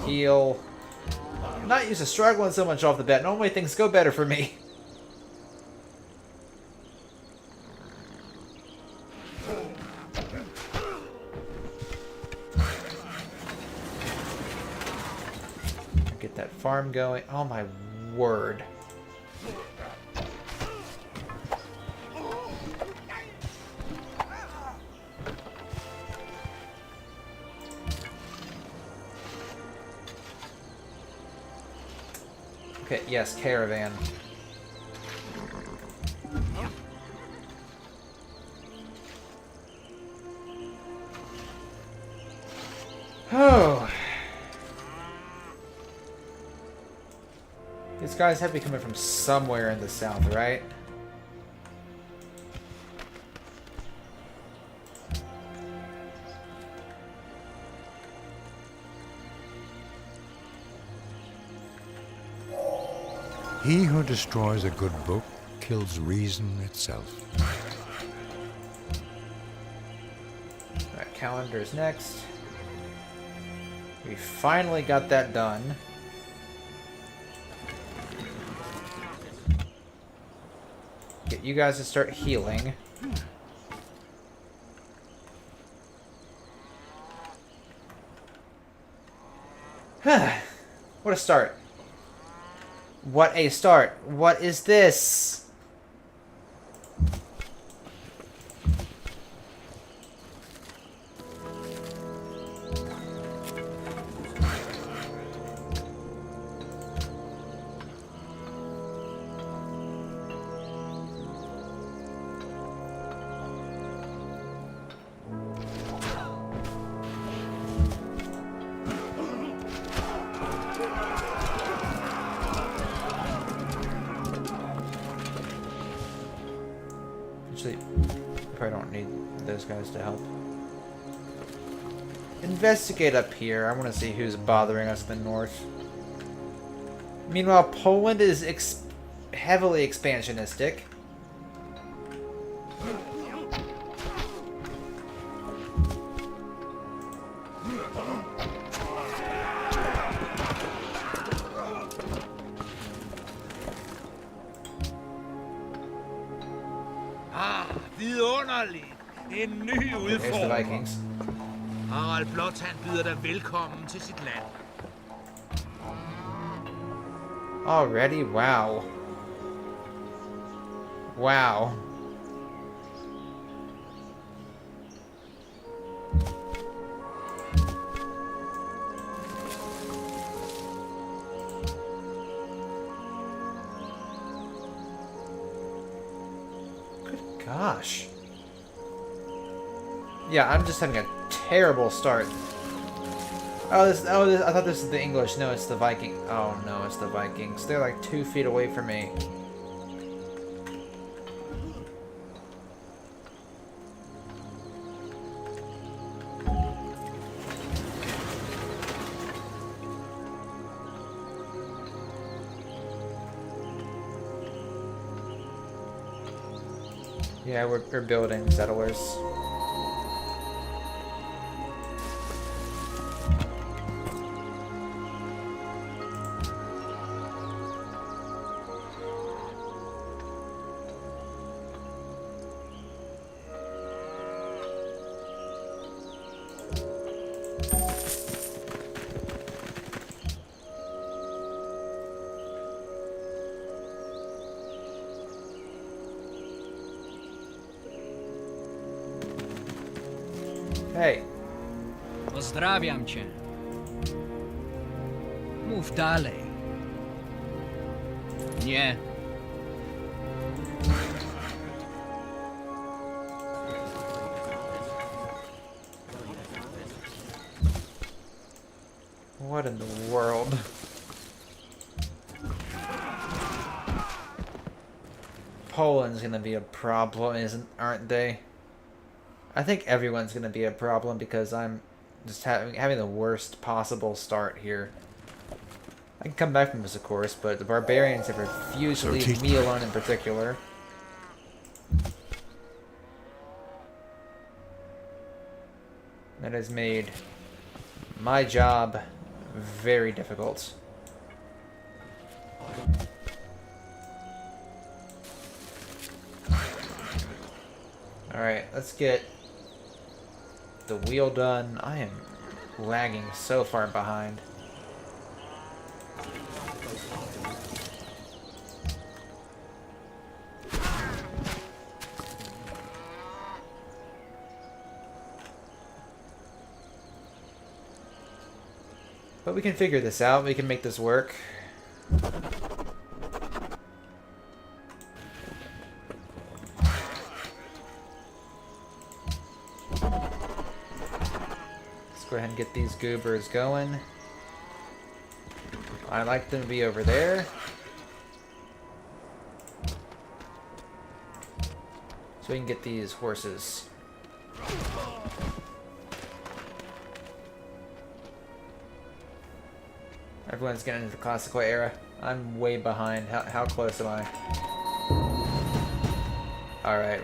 Heal. I'm not used to struggling so much off the bat. Normally things go better for me. Get that farm going. Oh my word. Okay, yes, caravan. Oh. These guys have to be coming from somewhere in the south, right? He who destroys a good book kills reason itself. Alright, calendar's next. We finally got that done. Get you guys to start healing. What a start. What a start. What is this? Actually, probably don't need those guys to help. Investigate up here. I want to see who's bothering us in the north. Meanwhile, Poland is heavily expansionistic. Vidunderligt. En ny There's the udfordring. Vikings. Harald Blåtand byder dig velkommen til sit land. Already? Wow. Wow. Good gosh. Yeah, I'm just having a terrible start. I thought this is the English. No, it's the Viking. Oh no, it's the Vikings. They're like 2 feet away from me. Yeah, we're building settlers. Hey. Pozdrawiam cię. Mów dalej. Nie. What in the world? Poland's gonna be a problem, aren't they? I think everyone's gonna be a problem because I'm just having the worst possible start here. I can come back from this, of course, but the barbarians have refused to leave me alone in particular. That has made my job very difficult. Alright, let's get the wheel done. I am lagging so far behind. But we can figure this out. We can make this work. Go ahead and get these goobers going. I'd like them to be over there. So we can get these horses. Everyone's getting into the classical era. I'm way behind. How close am I? Alright,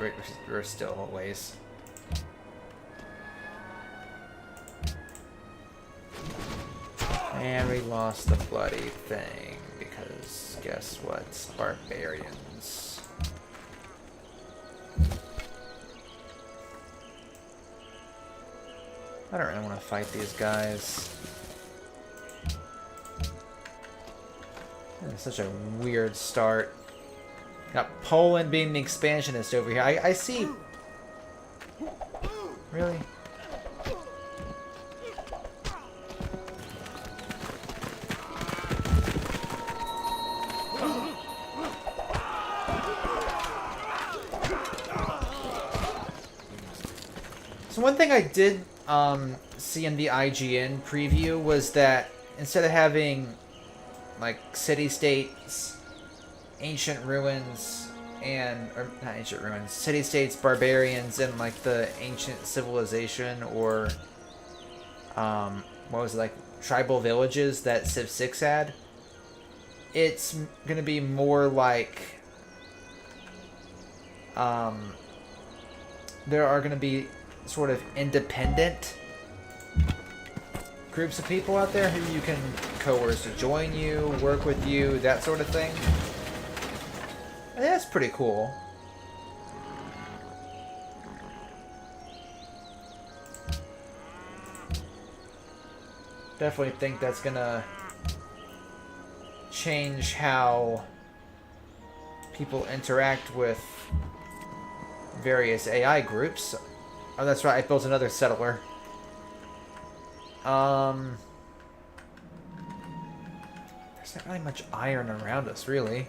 we're still a ways. And we lost the bloody thing, because guess what? Barbarians. I don't really want to fight these guys. It's such a weird start. Got Poland being the expansionist over here. I see... Really? So one thing I did see in the IGN preview was that instead of having like city-states, ancient ruins, or not ancient ruins, city-states, barbarians, and like the ancient civilization, or what was it, like tribal villages that Civ 6 had, it's gonna be more like there are gonna be sort of independent groups of people out there who you can coerce to join you, work with you, that sort of thing. And that's pretty cool. Definitely think that's gonna change how people interact with various AI groups. Oh, that's right, I built another settler. There's not really much iron around us, really.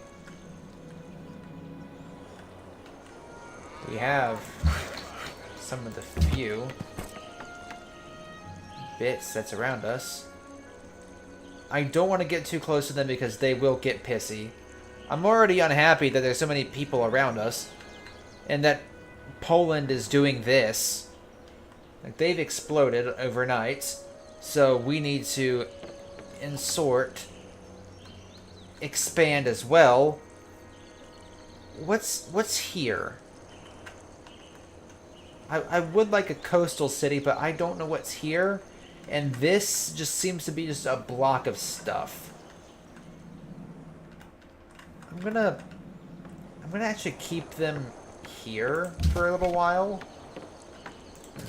We have some of the few bits that's around us. I don't want to get too close to them because they will get pissy. I'm already unhappy that there's so many people around us and that Poland is doing this. Like, they've exploded overnight, so we need to expand as well. What's here? I would like a coastal city, but I don't know what's here. And this just seems to be just a block of stuff. I'm gonna actually keep them here for a little while.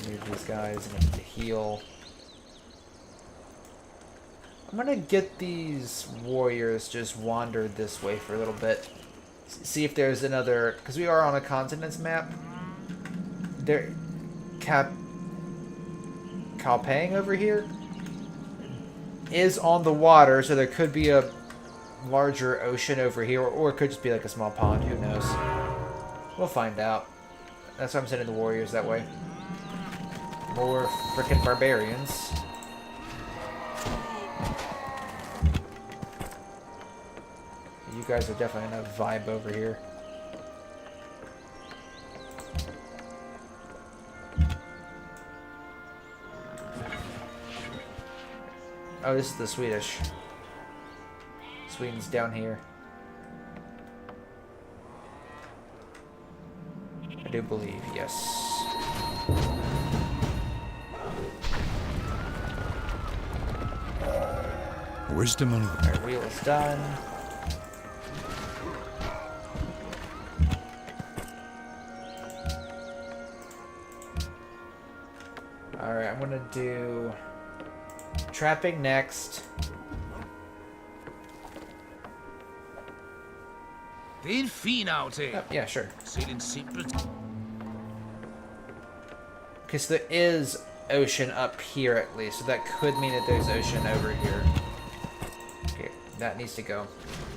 Move these guys. I'm gonna need to heal. I'm gonna get these warriors just wandered this way for a little bit. See if there's another, because we are on a continents map. There, Kalpang over here is on the water, so there could be a larger ocean over here, or it could just be like a small pond. Who knows? We'll find out. That's why I'm sending the warriors that way. More frickin' barbarians. You guys are definitely in a vibe over here. Oh, this is the Swedish. Sweden's down here. I do believe, yes. Wisdom and Our wheel is done. Alright, I'm gonna do trapping next. Det er en fin aftale. Oh, yeah, sure. Selv en simpel... Because there is ocean up here at least, so that could mean that there's ocean over here. Okay, that needs to go.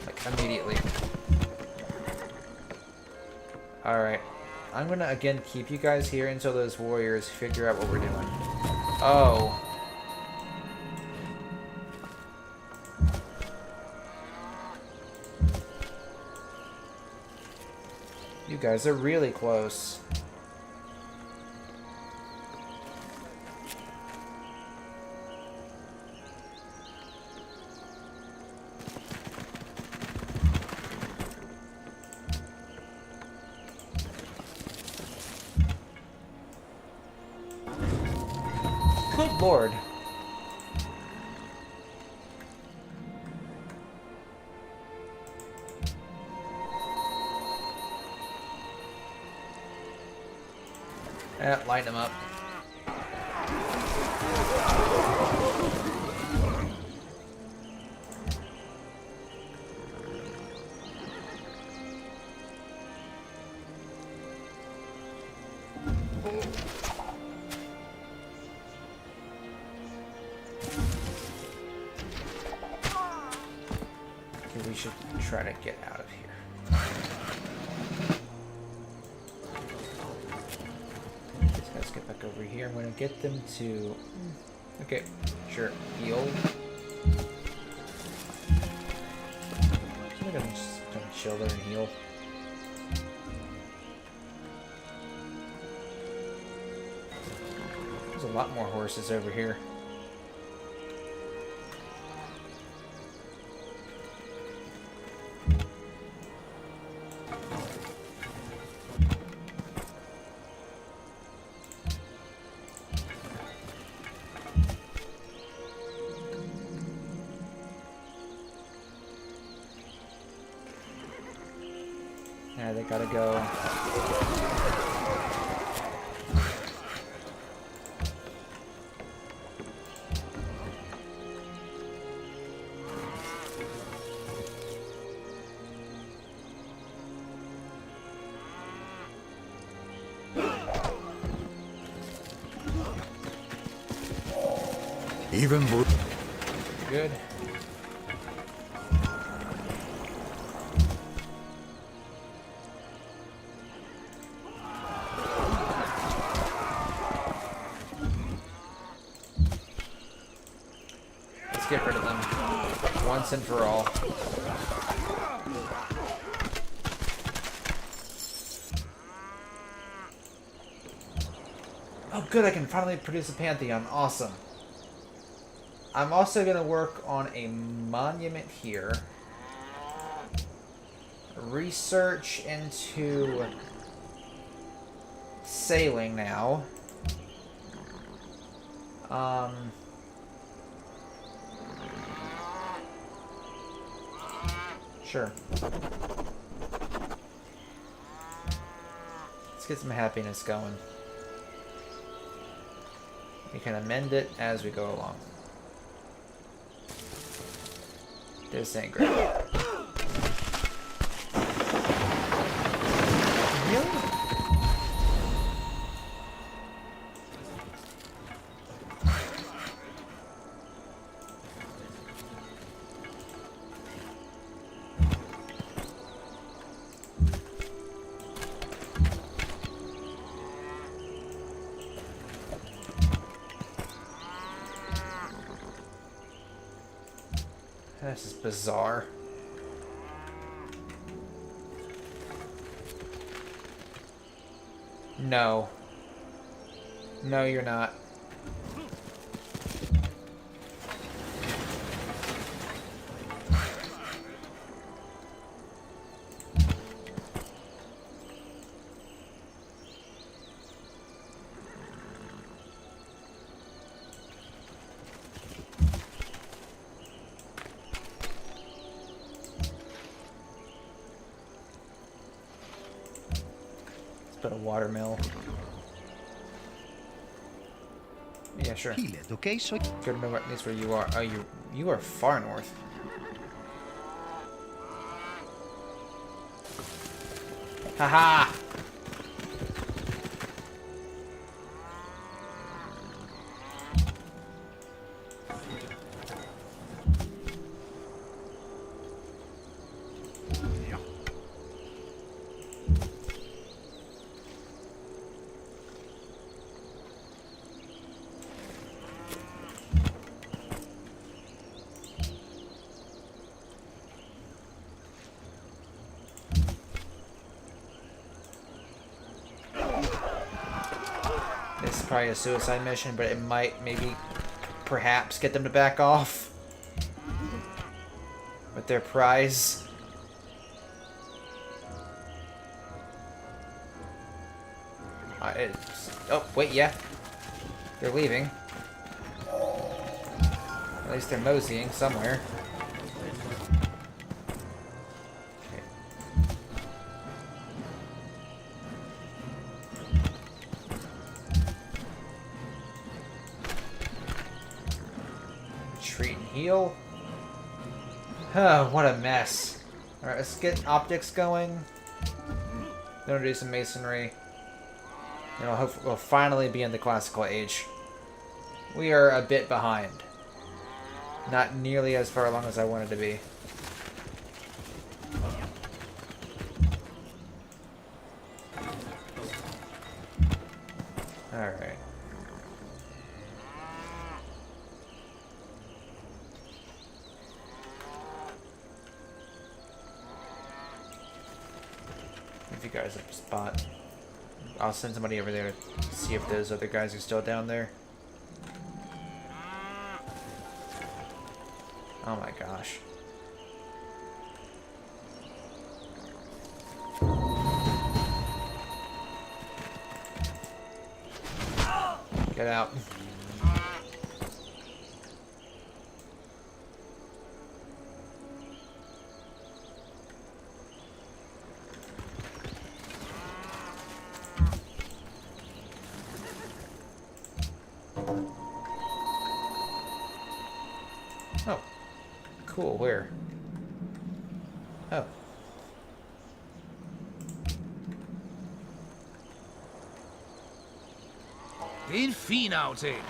Like, immediately. Alright. I'm gonna, again, keep you guys here until those warriors figure out what we're doing. Oh. You guys are really close. Good Lord. Light them up. Okay, we should try to get out of here. Let's get back over here. I'm going to get them to... Okay, sure. Heal. I'm going to just chill there and heal. There's a lot more horses over here. Yeah, they gotta go. Even Good. Let's get rid of them once and for all. Oh good, I can finally produce a Pantheon. Awesome. I'm also going to work on a monument here. Research into sailing now. Sure. Let's get some happiness going. We can amend it as we go along. This ain't great. Really? This is bizarre. No. No, you're not. But a watermill. Yeah, sure. Good to know at least where you are. Oh, you are far north. Haha! This is probably a suicide mission, but it might, maybe, perhaps get them to back off with their prize. Oh, wait, yeah. They're leaving. At least they're moseying somewhere. Retreat and heal. Oh, what a mess. Alright, let's get optics going. Then we'll do some masonry. And we'll finally be in the classical age. We are a bit behind. Not nearly as far along as I wanted to be. Alright. If you guys have a spot, I'll send somebody over there to see if those other guys are still down there. Oh my gosh. Get out. Oh. Cool, where? Oh. Det er en fin aftale.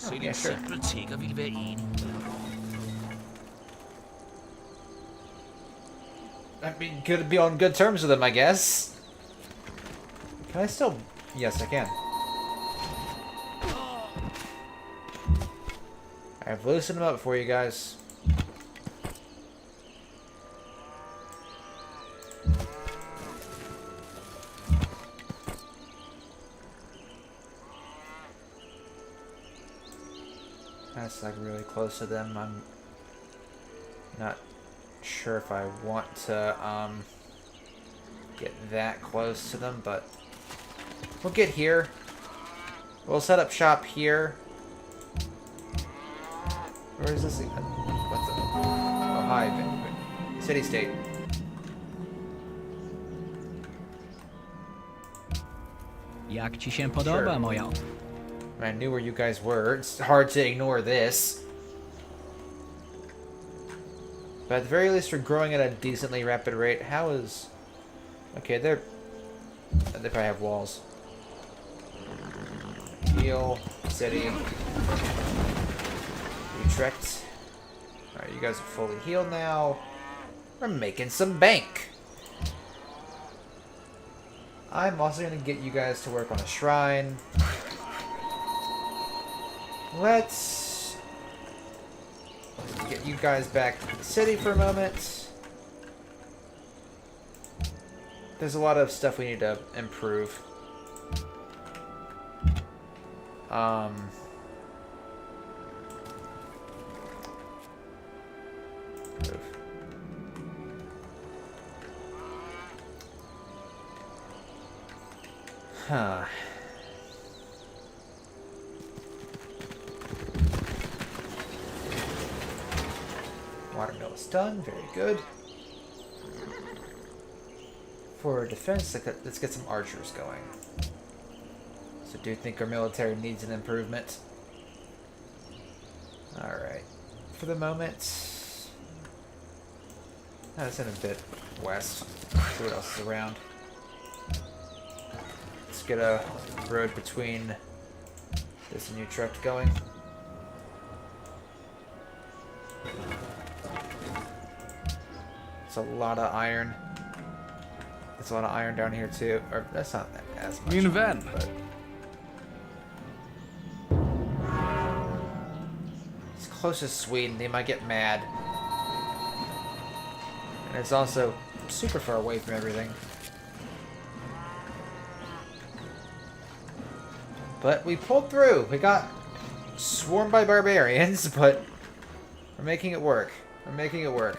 Selv yeah, en sure. simpel tigger ville være enig. I mean, could be on good terms with them, I guess. Can I still... Yes, I can. I've loosened them up for you guys. That's like really close to them. I'm not sure if I want to get that close to them, but we'll get here. We'll set up shop here. Where is this even? What's the... Oh, hi, city-state. Jak ci się podoba, moja? I knew where you guys were. It's hard to ignore this. But at the very least, we're growing at a decently rapid rate. How is... Okay, they probably have walls. Heal, city, Utrecht. Alright, you guys are fully healed now. We're making some bank. I'm also going to get you guys to work on a shrine. Let's get you guys back to the city for a moment. There's a lot of stuff we need to improve. Huh. Watermill is done. Very good. For defense, let's get some archers going. So do you think our military needs an improvement? Alright. For the moment... That's in a bit west. Let's see what else is around. Let's get a road between this and Utrecht going. It's a lot of iron. There's a lot of iron down here too. Or that's not as much. Min vän. But it's close to Sweden. They might get mad. And it's also super far away from everything. But we pulled through. We got swarmed by barbarians, but we're making it work. We're making it work.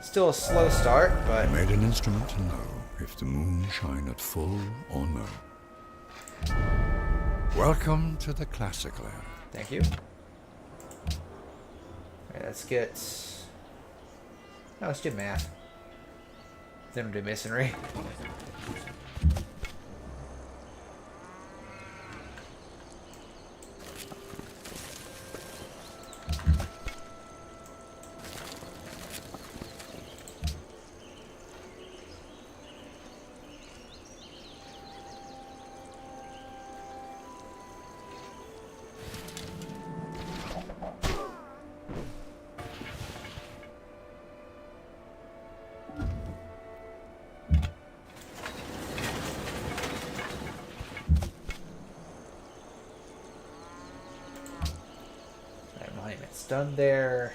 Still a slow start, but... I made an instrument to know if the moon shine at full or no. Welcome to the classical era. Thank you. Alright, let's get... No, let's do math. Then we'll do masonry. It's done there.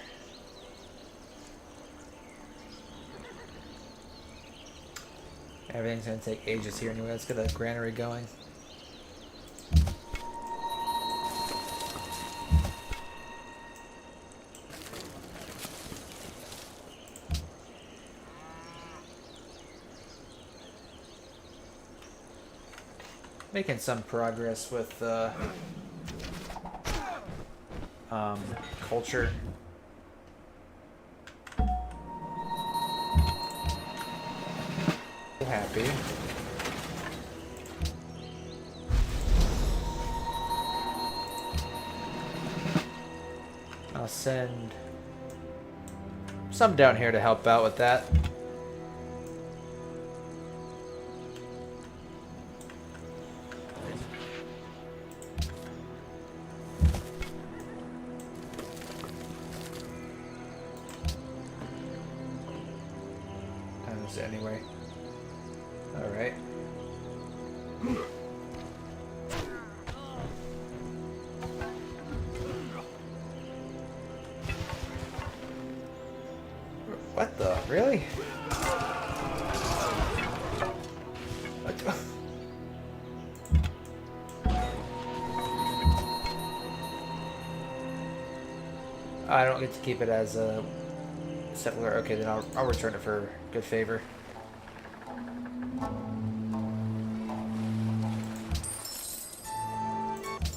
Everything's gonna take ages here anyway. Let's get a granary going. Making some progress with culture. Happy. I'll send some down here to help out with that. it anyway. Alright. What the? Really? What the? I don't get to keep it as a settler. Okay, then I'll return it for good favor.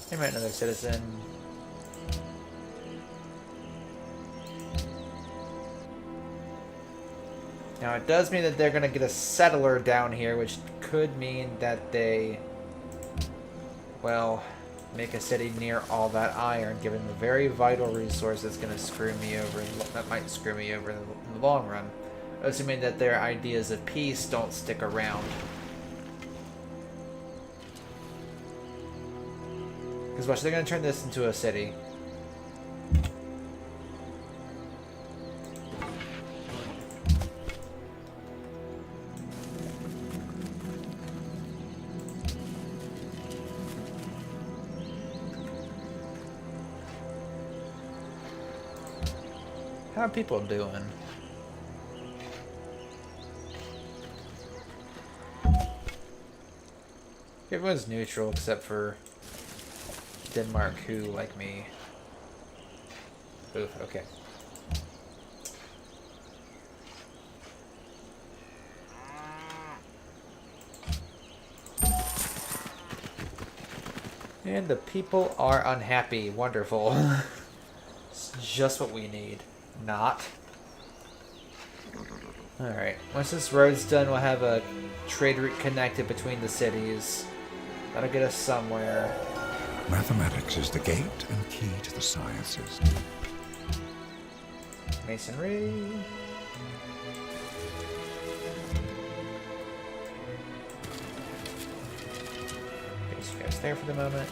Hey, right, another citizen. Now it does mean that they're gonna get a settler down here, which could mean that they, well, make a city near all that iron, given the very vital resource that's gonna screw me over. That might screw me over in the long run, assuming that their ideas of peace don't stick around. Because watch, they're gonna turn this into a city. How are people doing? Everyone's neutral except for Denmark, who, like me... Oof, okay. And the people are unhappy. Wonderful. It's just what we need. Not. Alright. Once this road's done, we'll have a trade route connected between the cities. That'll get us somewhere. Mathematics is the gate and key to the sciences. Masonry. Place you guys there for the moment.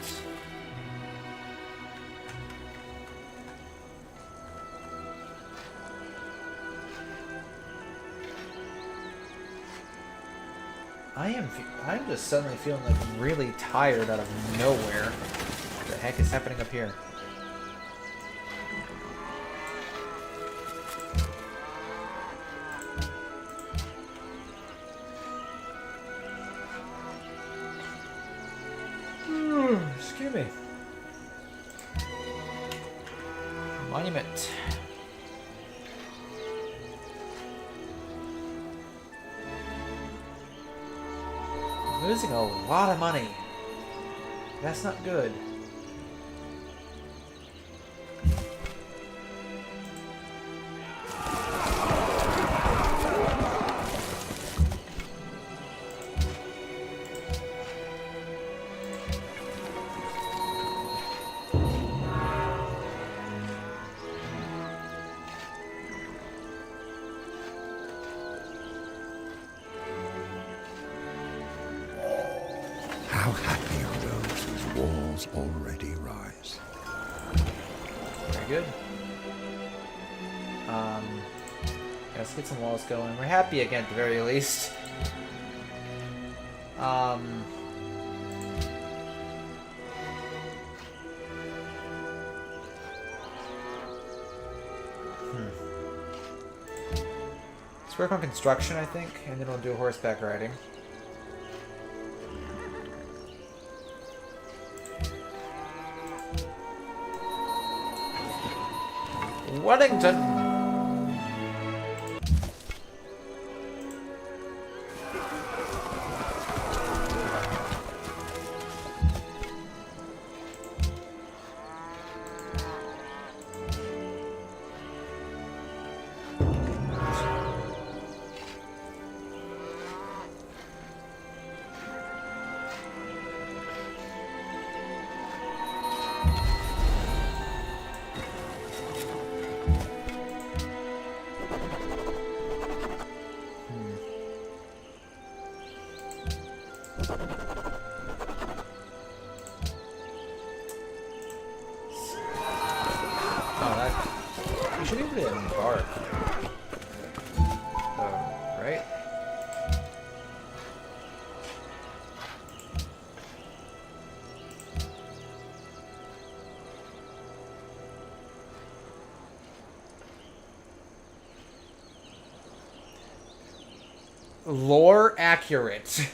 I'm just suddenly feeling like really tired out of nowhere. What the heck is happening up here? Excuse me. Monument. Losing a lot of money. That's not good. How happy are those whose walls already rise? Very good. Let's get some walls going. We're happy again at the very least. Let's work on construction, I think, and then we'll do horseback riding. Wellington! Oh, you should be able to embark. Oh, right? lore accurate.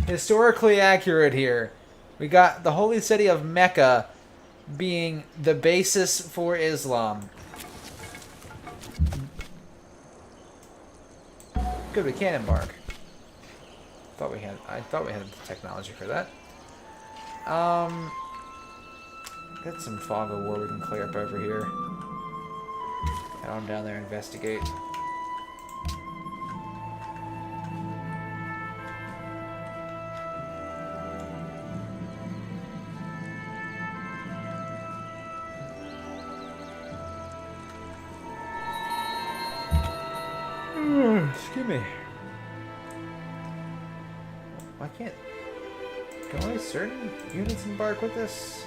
Historically accurate here. We got the holy city of Mecca being the basis for Islam. Good, we can embark. I thought we had the technology for that. Got some fog of war we can clear up over here. Head on down there and investigate. Excuse me. Why can't... Can only certain units embark with this?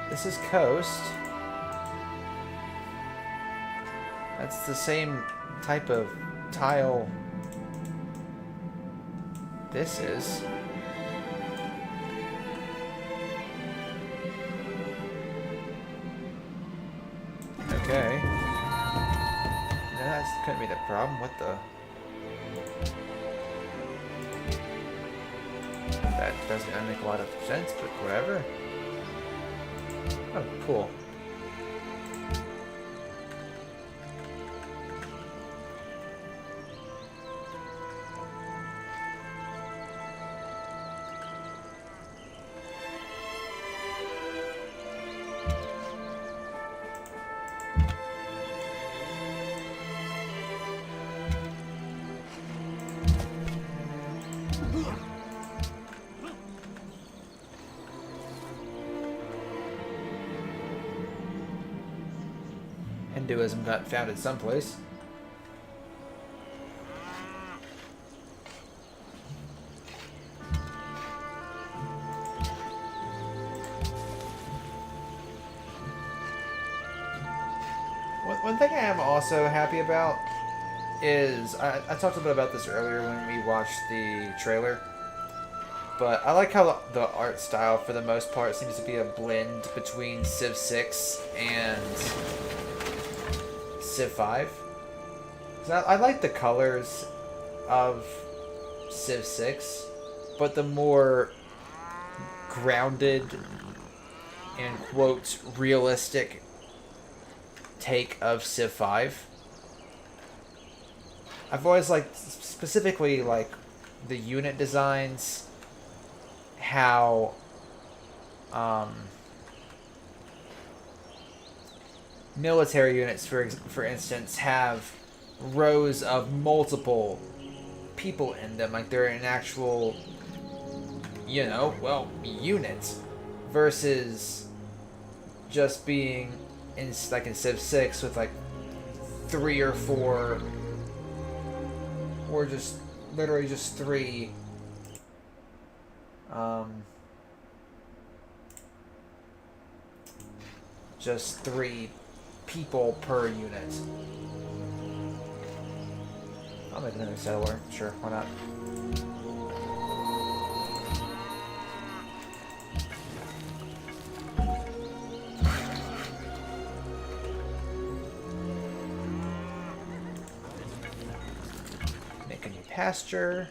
This is coast. That's the same type of tile this is. Okay. No, that couldn't be the problem. What the... That doesn't make a lot of sense, but whatever. Oh, cool. Hinduism got founded someplace. One thing I am also happy about is, I talked a bit about this earlier when we watched the trailer, but I like how the art style for the most part seems to be a blend between Civ 6 and Civ 5. I like the colors of Civ 6, but the more grounded and quote realistic take of Civ 5. I've always liked specifically like the unit designs, how military units, for instance, have rows of multiple people in them, like they're an actual, you know, well, unit, versus just being in like in Civ 6 with like 3 or 4, or just literally just 3 just 3 people per unit. I'll make another settler. Sure, why not? Make a new pasture.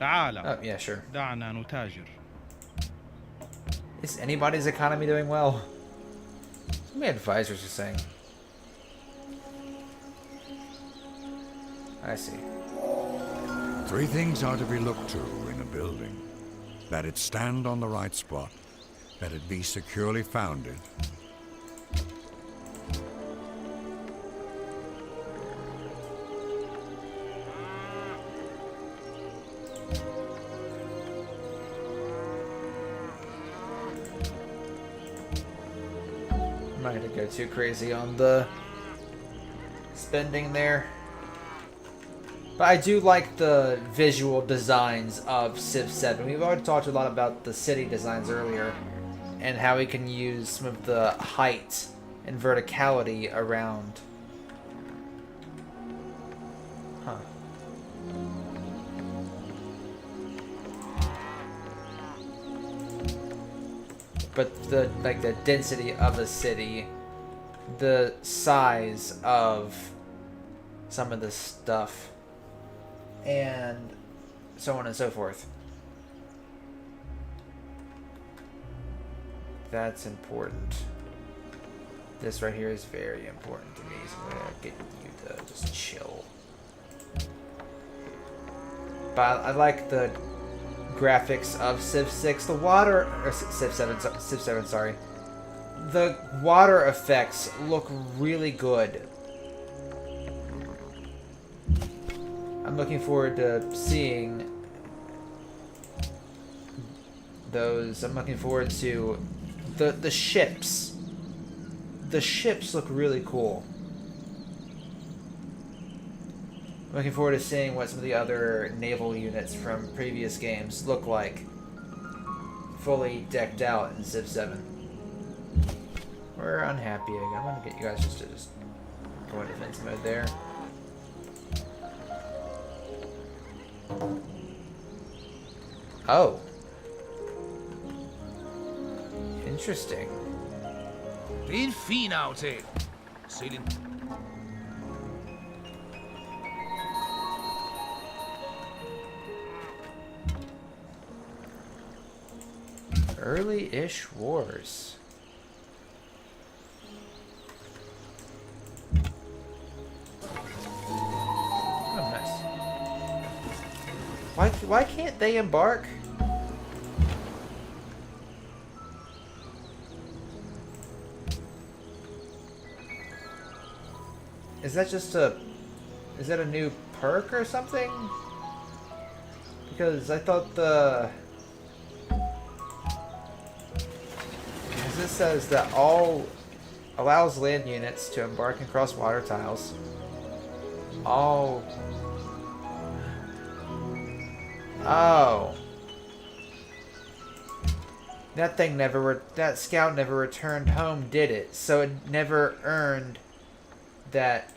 تعال. Oh, yeah, sure. دعنا نتاجر. Is anybody's economy doing well? My advisors are saying. I see. 3 things are to be looked to in a building: that it stand on the right spot, that it be securely founded, I'm not gonna go too crazy on the spending there. But I do like the visual designs of Civ 7. We've already talked a lot about the city designs earlier, and how we can use some of the height and verticality around. Huh. but the density of the city, the size of some of the stuff, and so on and so forth. That's important. This right here is very important to me, so I'm gonna get you to just chill. But I like the graphics of Civ 6. The water, or Civ 7, sorry. The water effects look really good. I'm looking forward to seeing those. I'm looking forward to the ships. The ships look really cool. I'm looking forward to seeing what some of the other naval units from previous games look like. Fully decked out in Civ 7. We're unhappy again. I'm gonna get you guys just to go into defense mode there. Oh. Interesting. Det er en fin aftale. Se den. Early-ish wars. Oh, nice. Why can't they embark? Is that just is that a new perk or something? Because I thought because this says that all allows land units to embark and cross water tiles. All. Oh. That scout never returned home, did it? So it never earned that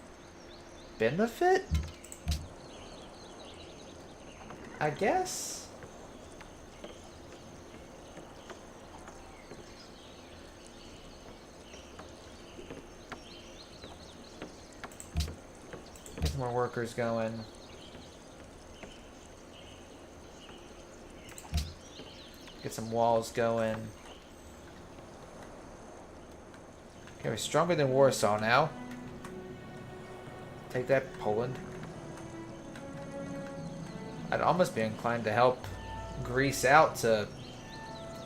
benefit? I guess? Get some more workers going. Get some walls going. Okay, we're stronger than Warsaw now. Take that, Poland. I'd almost be inclined to help Greece out to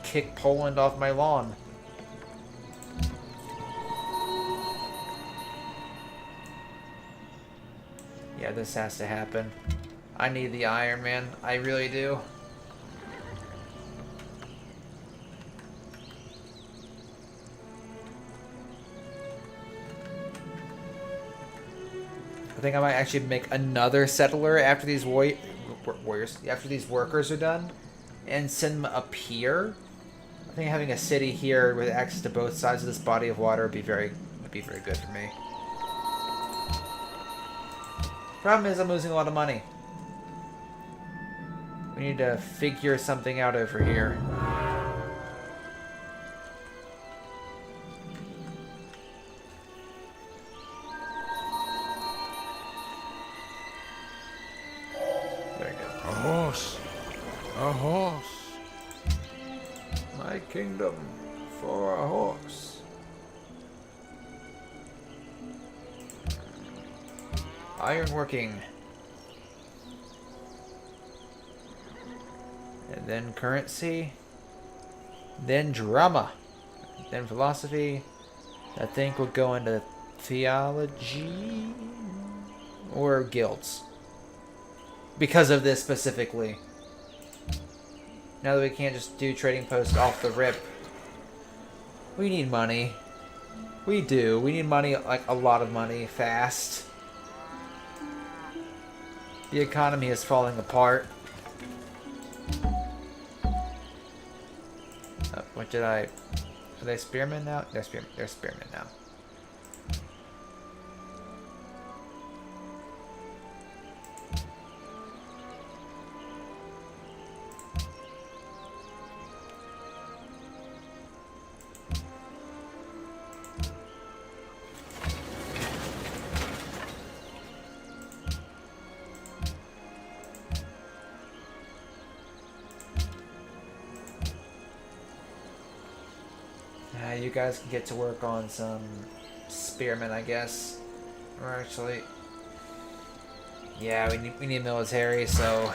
kick Poland off my lawn. Yeah, this has to happen. I need the iron, man. I really do. I think I might actually make another settler after these warriors, after these workers are done, and send them up here. I think having a city here with access to both sides of this body of water would be very good for me. Problem is, I'm losing a lot of money. We need to figure something out over here. A horse. My kingdom for a horse. Ironworking. And then currency. Then drama. Then philosophy. I think we'll go into theology. Or guilds. Because of this specifically. Now that we can't just do trading posts off the rip. We need money. We do. We need money, like a lot of money, fast. The economy is falling apart. What did I... Are they spearmen now? They're spearmen now. guys can get to work on some spearmen, I guess. Or actually, yeah, we need military, so.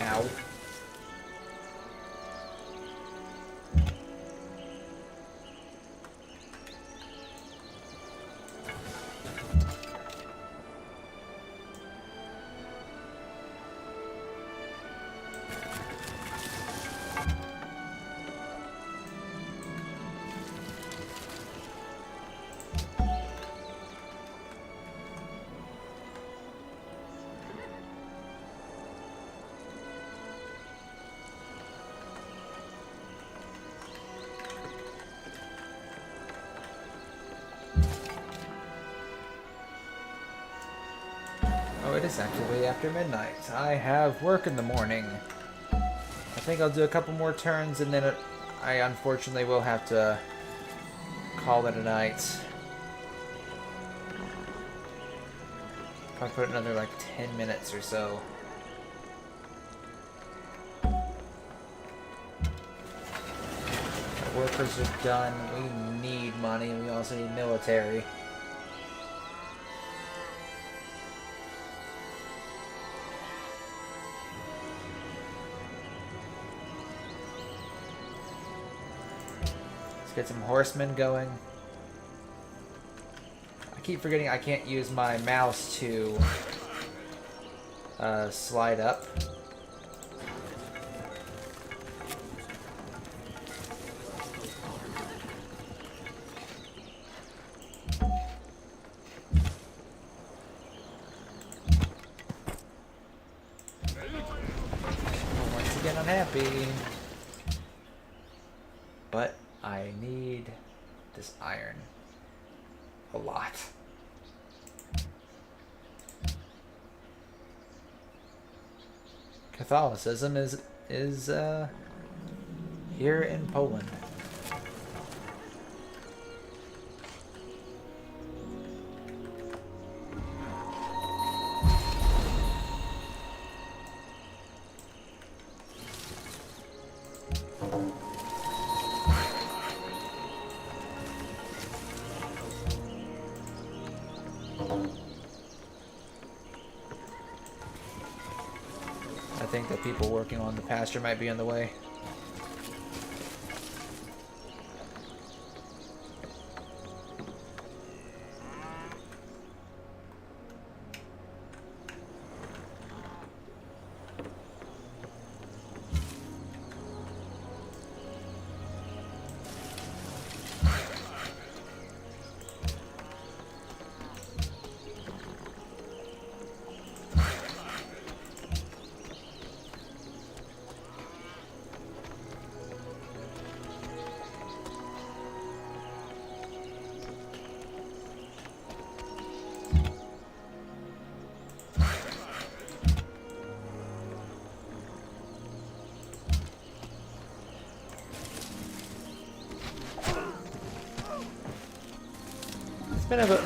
Ow. Oh, it is actually after midnight. I have work in the morning. I think I'll do a couple more turns and then I unfortunately will have to call it a night. Probably put another like 10 minutes or so. Our workers are done. We need money and we also need military. Let's get some horsemen going. I keep forgetting I can't use my mouse to slide up. Once again, unhappy. But I need this iron a lot. Catholicism is here in Poland. I think the people working on the pasture might be in the way.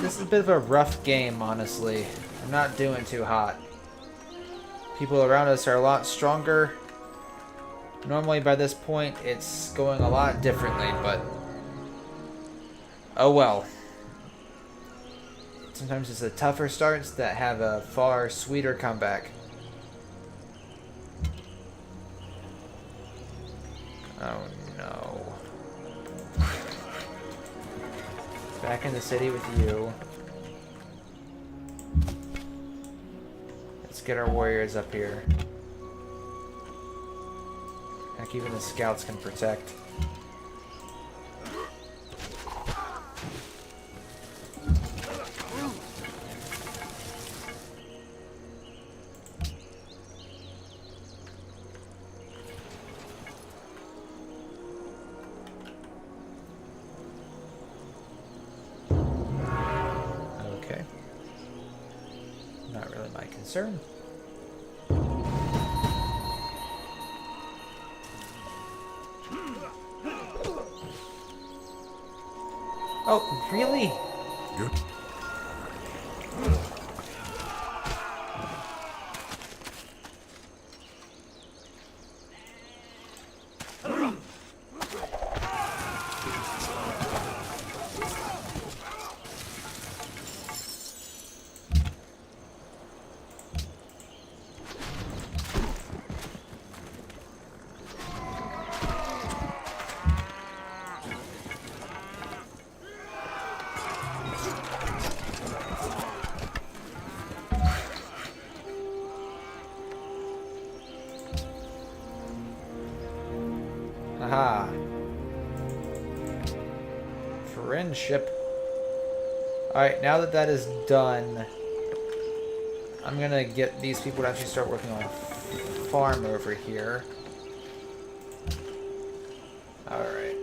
This is a bit of a rough game, honestly. I'm not doing too hot. People around us are a lot stronger. Normally by this point it's going a lot differently, but oh well. Sometimes it's the tougher starts that have a far sweeter comeback. Oh no. Back in the city with you. Let's get our warriors up here. Heck, even the scouts can protect. my concern. Oh, really? Good. Aha. Friendship. Alright, now that that is done, I'm gonna get these people to actually start working on a farm over here. Alright.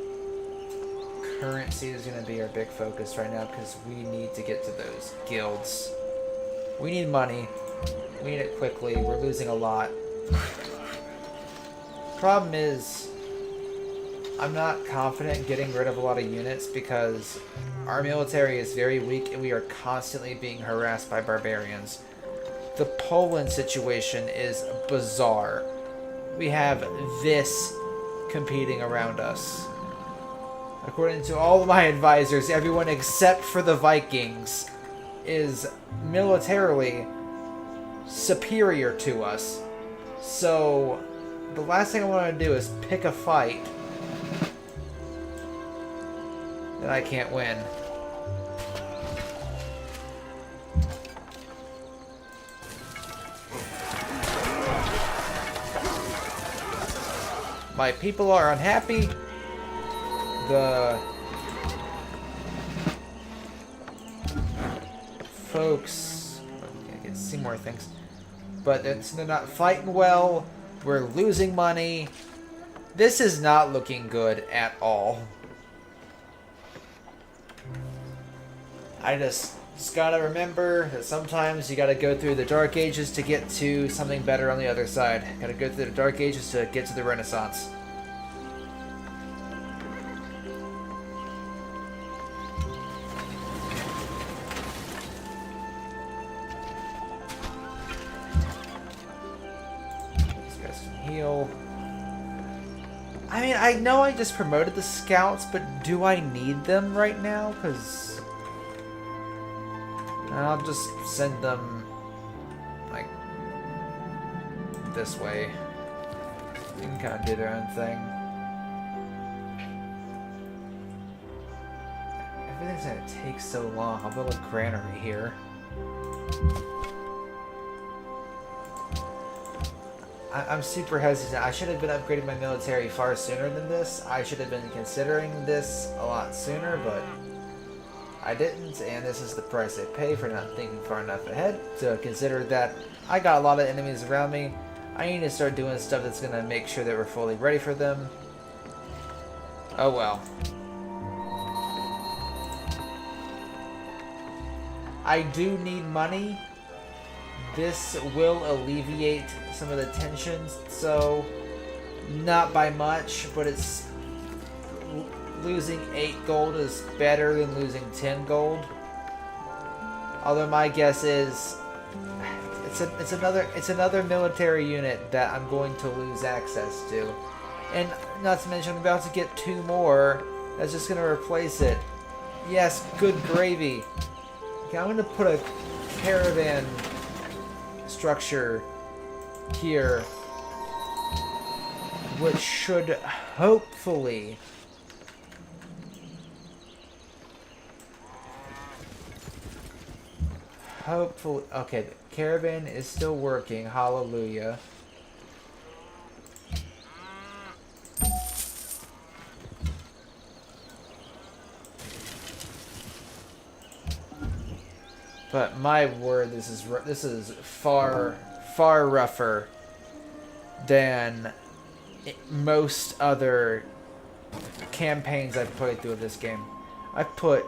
Currency is gonna be our big focus right now because we need to get to those guilds. We need money. We need it quickly. We're losing a lot. Problem is, I'm not confident in getting rid of a lot of units because our military is very weak and we are constantly being harassed by barbarians. The Poland situation is bizarre. We have this competing around us. According to all of my advisors, everyone except for the Vikings is militarily superior to us. So the last thing I want to do is pick a fight that I can't win. My people are unhappy. The folks, I can see more things, but they're not fighting well. We're losing money. This is not looking good at all. I just gotta remember that sometimes you gotta go through the Dark Ages to get to something better on the other side. Gotta go through the Dark Ages to get to the Renaissance. These guys can heal. I mean, I know I just promoted the scouts, but do I need them right now? Because I'll just send them, like, this way. They can kind of do their own thing. Everything's gonna take so long. I'll build a granary here. I'm super hesitant. I should have been upgrading my military far sooner than this. I should have been considering this a lot sooner, but I didn't, and this is the price I pay for not thinking far enough ahead to consider that I got a lot of enemies around me. I need to start doing stuff that's going to make sure that we're fully ready for them. Oh well. I do need money. This will alleviate some of the tensions, so not by much, but it's losing 8 gold is better than losing 10 gold. Although my guess is it's another military unit that I'm going to lose access to. And not to mention I'm about to get 2 more that's just going to replace it. Yes, good gravy. Okay, I'm going to put a caravan structure here, which should hopefully okay, the caravan is still working, hallelujah. But my word, this is far rougher than most other campaigns I've played through this game. I've put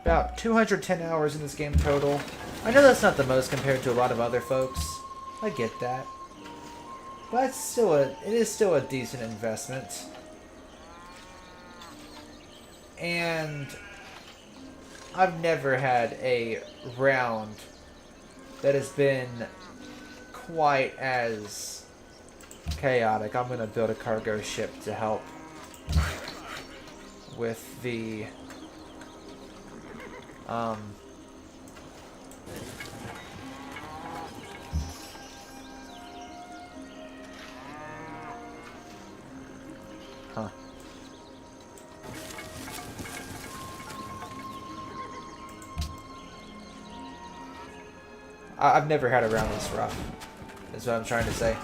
about 210 hours in this game total. I know that's not the most compared to a lot of other folks. I get that. But it is still a decent investment. And I've never had a round that has been quite as chaotic. I'm going to build a cargo ship to help with the I've never had a round this rough, is what I'm trying to say.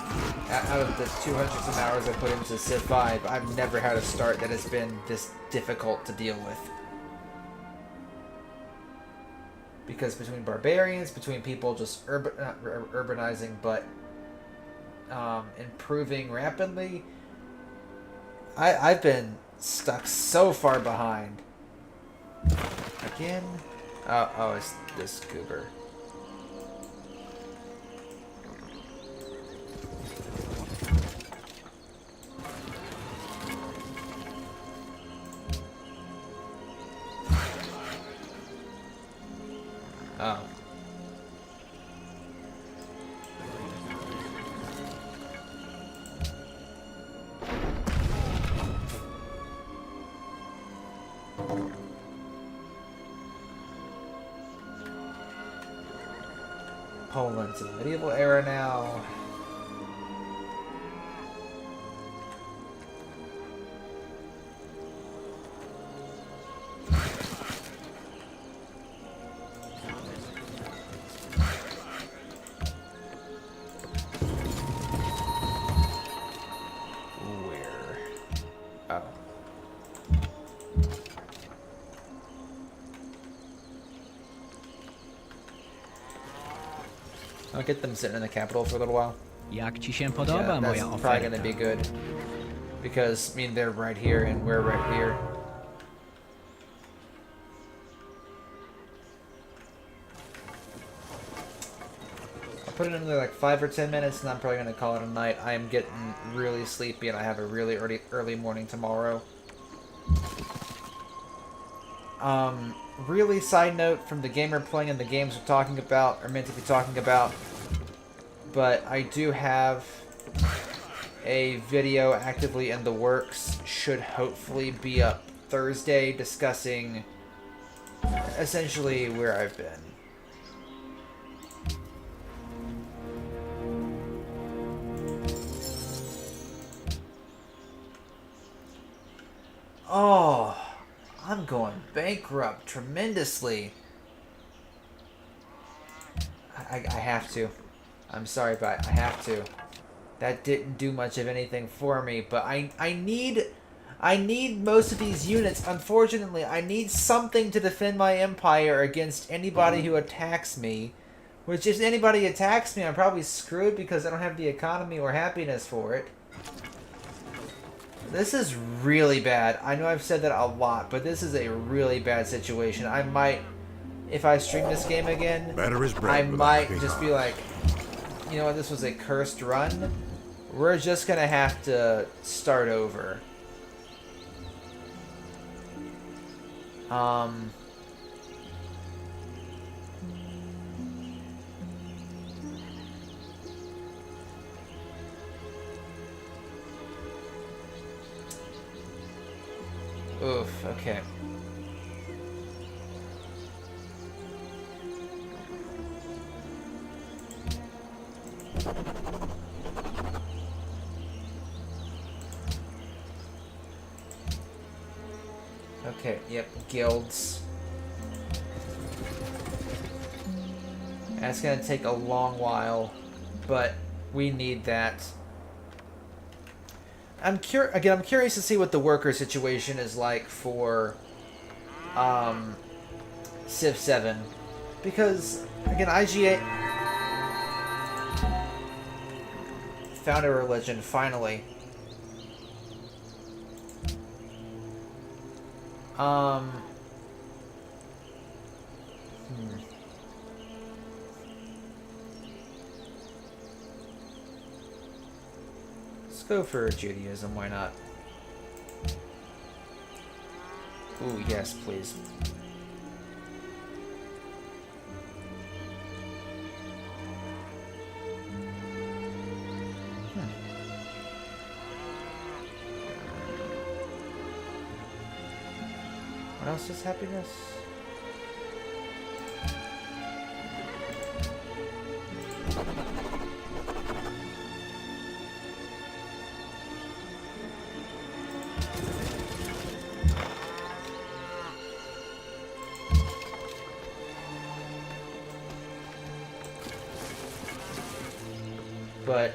Out of the 200 some hours I put into Civ 5, I've never had a start that has been this difficult to deal with. Because between barbarians, between people just not urbanizing, but improving rapidly, I've been stuck so far behind. Again? Oh, it's this goober. Oh. Poland's in the medieval era now. I'll get them sitting in the capital for a little while. Jak ci się podoba Yeah, that's moja probably going to oferta? be good. Because, I mean, they're right here and we're right here. I'll put it in there like 5 or 10 minutes and I'm probably going to call it a night. I am getting really sleepy and I have a really early morning tomorrow. Really side note from the gamer playing and the games we're talking about, or meant to be talking about, but I do have a video actively in the works, should hopefully be up Thursday, discussing essentially where I've been. Oh, I'm going bankrupt tremendously. I have to. I'm sorry, but I have to. That didn't do much of anything for me, but I need most of these units. Unfortunately, I need something to defend my empire against anybody who attacks me. Which, if anybody attacks me, I'm probably screwed because I don't have the economy or happiness for it. This is really bad. I know I've said that a lot, but this is a really bad situation. I might, if I stream this game again, I might just be like, you know what, this was a cursed run. We're just gonna have to start over. Oof, okay. Okay, yep, guilds. That's gonna take a long while, but we need that. I'm curious to see what the worker situation is like for Civ 7, because again, IGA found a religion finally. Let's go for Judaism, why not? Ooh, yes, please. What else is happiness? But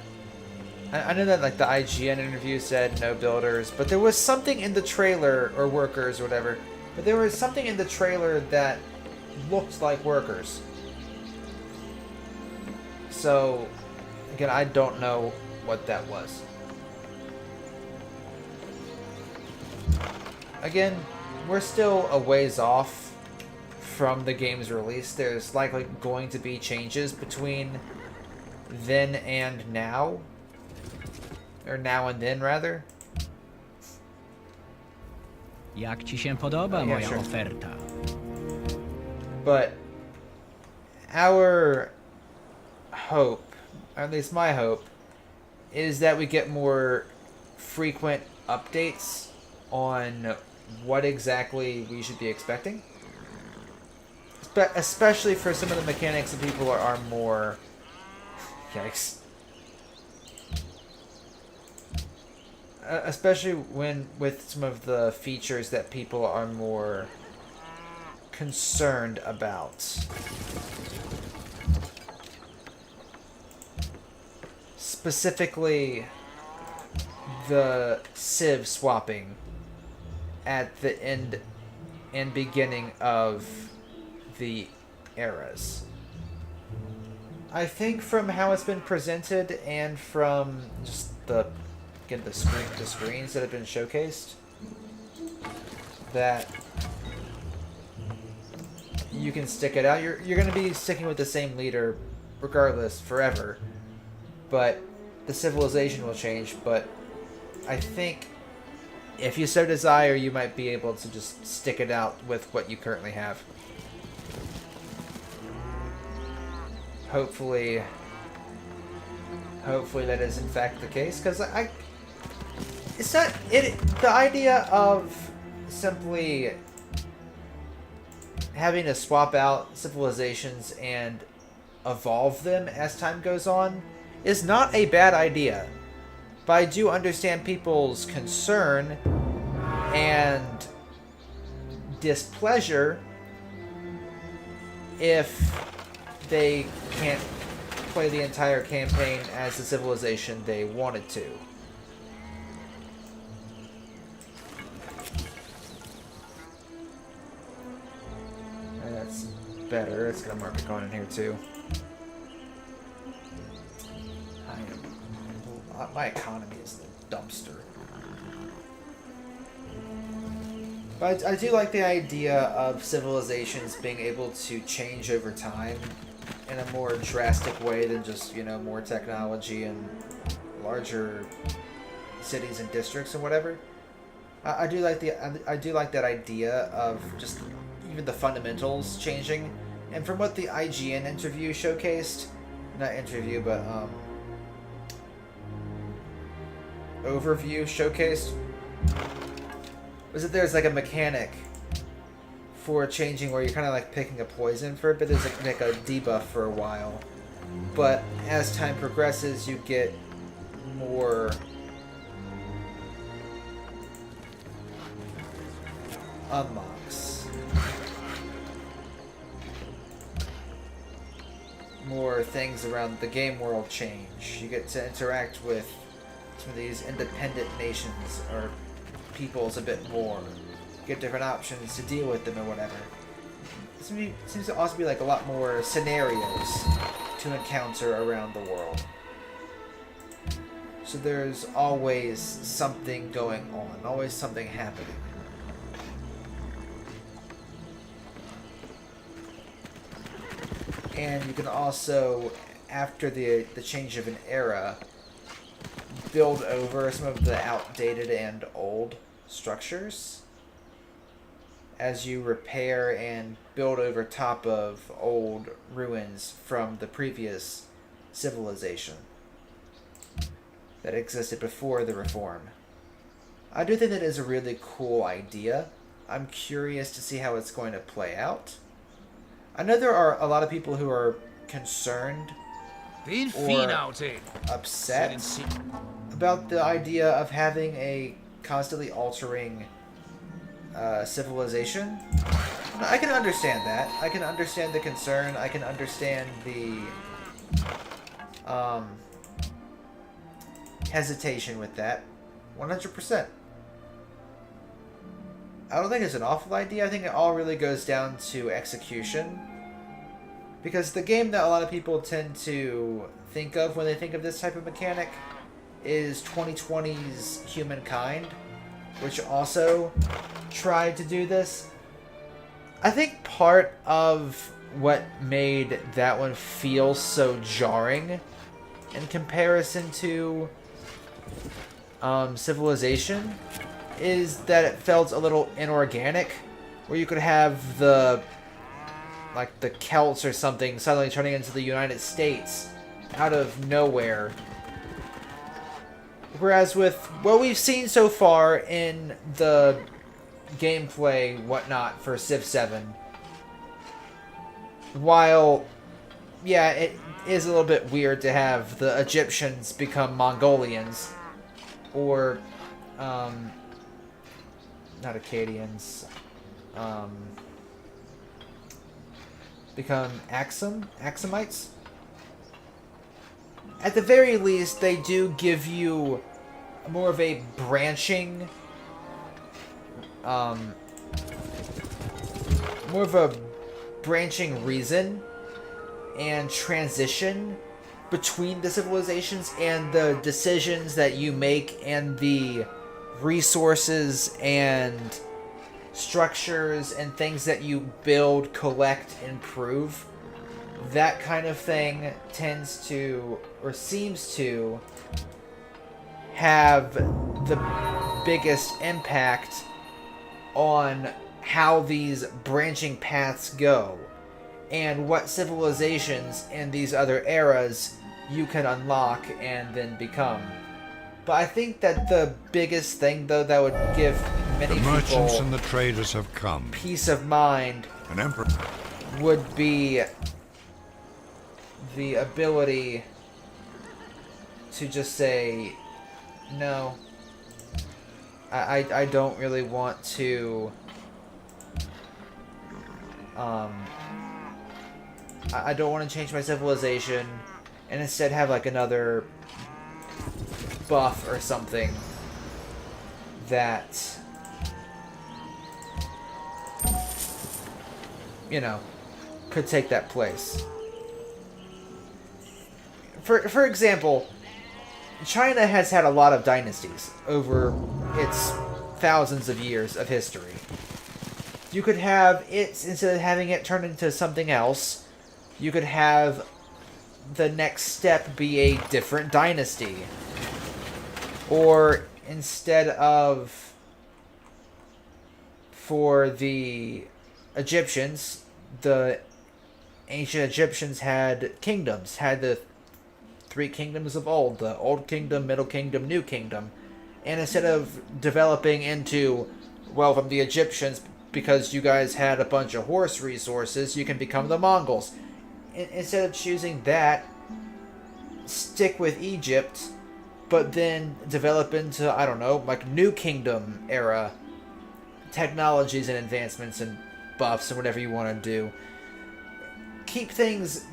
I know that like the IGN interview said no builders, but there was something in the trailer, or workers or whatever, but there was something in the trailer that looked like workers. So again, I don't know what that was. Again, we're still a ways off from the game's release. There's likely going to be changes between then and now. Or now and then, rather. Jak ci się podoba moja sure. oferta? But our hope, or at least my hope, is that we get more frequent updates on what exactly we should be expecting. Especially for some of the mechanics that people are more... Yikes. Especially with some of the features that people are more concerned about. Specifically, the civ swapping at the end and beginning of the eras. I think from how it's been presented and from just the screens that have been showcased, that you can stick it out. You're going to be sticking with the same leader regardless forever, but the civilization will change. But I think if you so desire, you might be able to just stick it out with what you currently have. Hopefully that is in fact the case, because it's not it. The idea of simply having to swap out civilizations and evolve them as time goes on is not a bad idea. But I do understand people's concern and displeasure if they can't play the entire campaign as the civilization they wanted to. That's better. It's got a market going in here too. My economy is the dumpster. But I do like the idea of civilizations being able to change over time in a more drastic way than just, you know, more technology and larger cities and districts and whatever. I do like that idea of just even the fundamentals changing. And from what the IGN interview showcased, not interview, but overview showcased, was that there's like a mechanic for changing where you're kind of like picking a poison for it, but there's like a debuff for a while. But as time progresses, you get more unlocks. More things around the game world change. You get to interact with some of these independent nations or peoples a bit more. Get different options to deal with them or whatever. It seems to also be like a lot more scenarios to encounter around the world. So there's always something going on, always something happening. And you can also, after the change of an era, build over some of the outdated and old structures as you repair and build over top of old ruins from the previous civilization that existed before the reform. I do think that is a really cool idea. I'm curious to see how it's going to play out. I know there are a lot of people who are concerned or upset about the idea of having a constantly altering civilization. I can understand that. I can understand the concern. I can understand the hesitation with that. 100%. I don't think it's an awful idea. I think it all really goes down to execution. Because the game that a lot of people tend to think of when they think of this type of mechanic is 2020's Humankind, which also tried to do this. I think part of what made that one feel so jarring in comparison to Civilization is that it felt a little inorganic, where you could have the Celts or something suddenly turning into the United States out of nowhere. Whereas with what we've seen so far in the gameplay, whatnot, for Civ 7, while, yeah, it is a little bit weird to have the Egyptians become Mongolians, or, not Akkadians, become Axumites? At the very least, they do give you more of a branching, reason and transition between the civilizations and the decisions that you make and the resources and structures and things that you build, collect, improve. That kind of thing tends to, or seems to, have the biggest impact on how these branching paths go and what civilizations in these other eras you can unlock and then become. But I think that the biggest thing, though, that would give many the merchants people and the traders have come. Peace of mind An emperor would be the ability to just say, no, I don't really want to, I don't want to change my civilization, and instead have like another buff or something that, you know, could take that place. For example, China has had a lot of dynasties over its thousands of years of history. You could have it, instead of having it turn into something else, you could have the next step be a different dynasty. Or instead of, for the Egyptians, the ancient Egyptians had kingdoms, had the three kingdoms of old, the Old Kingdom, Middle Kingdom, New Kingdom. And instead of developing into, well, from the Egyptians, because you guys had a bunch of horse resources, you can become the Mongols. Instead of choosing that, stick with Egypt, but then develop into, I don't know, like New Kingdom era technologies and advancements and buffs and whatever you want to do. Keep things,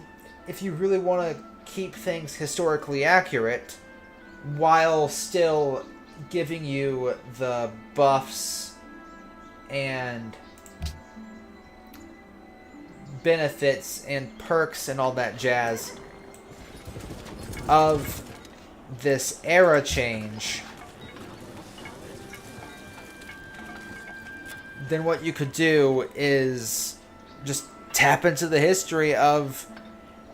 if you really want to keep things historically accurate, while still giving you the buffs and benefits and perks and all that jazz of this era change, then what you could do is just tap into the history of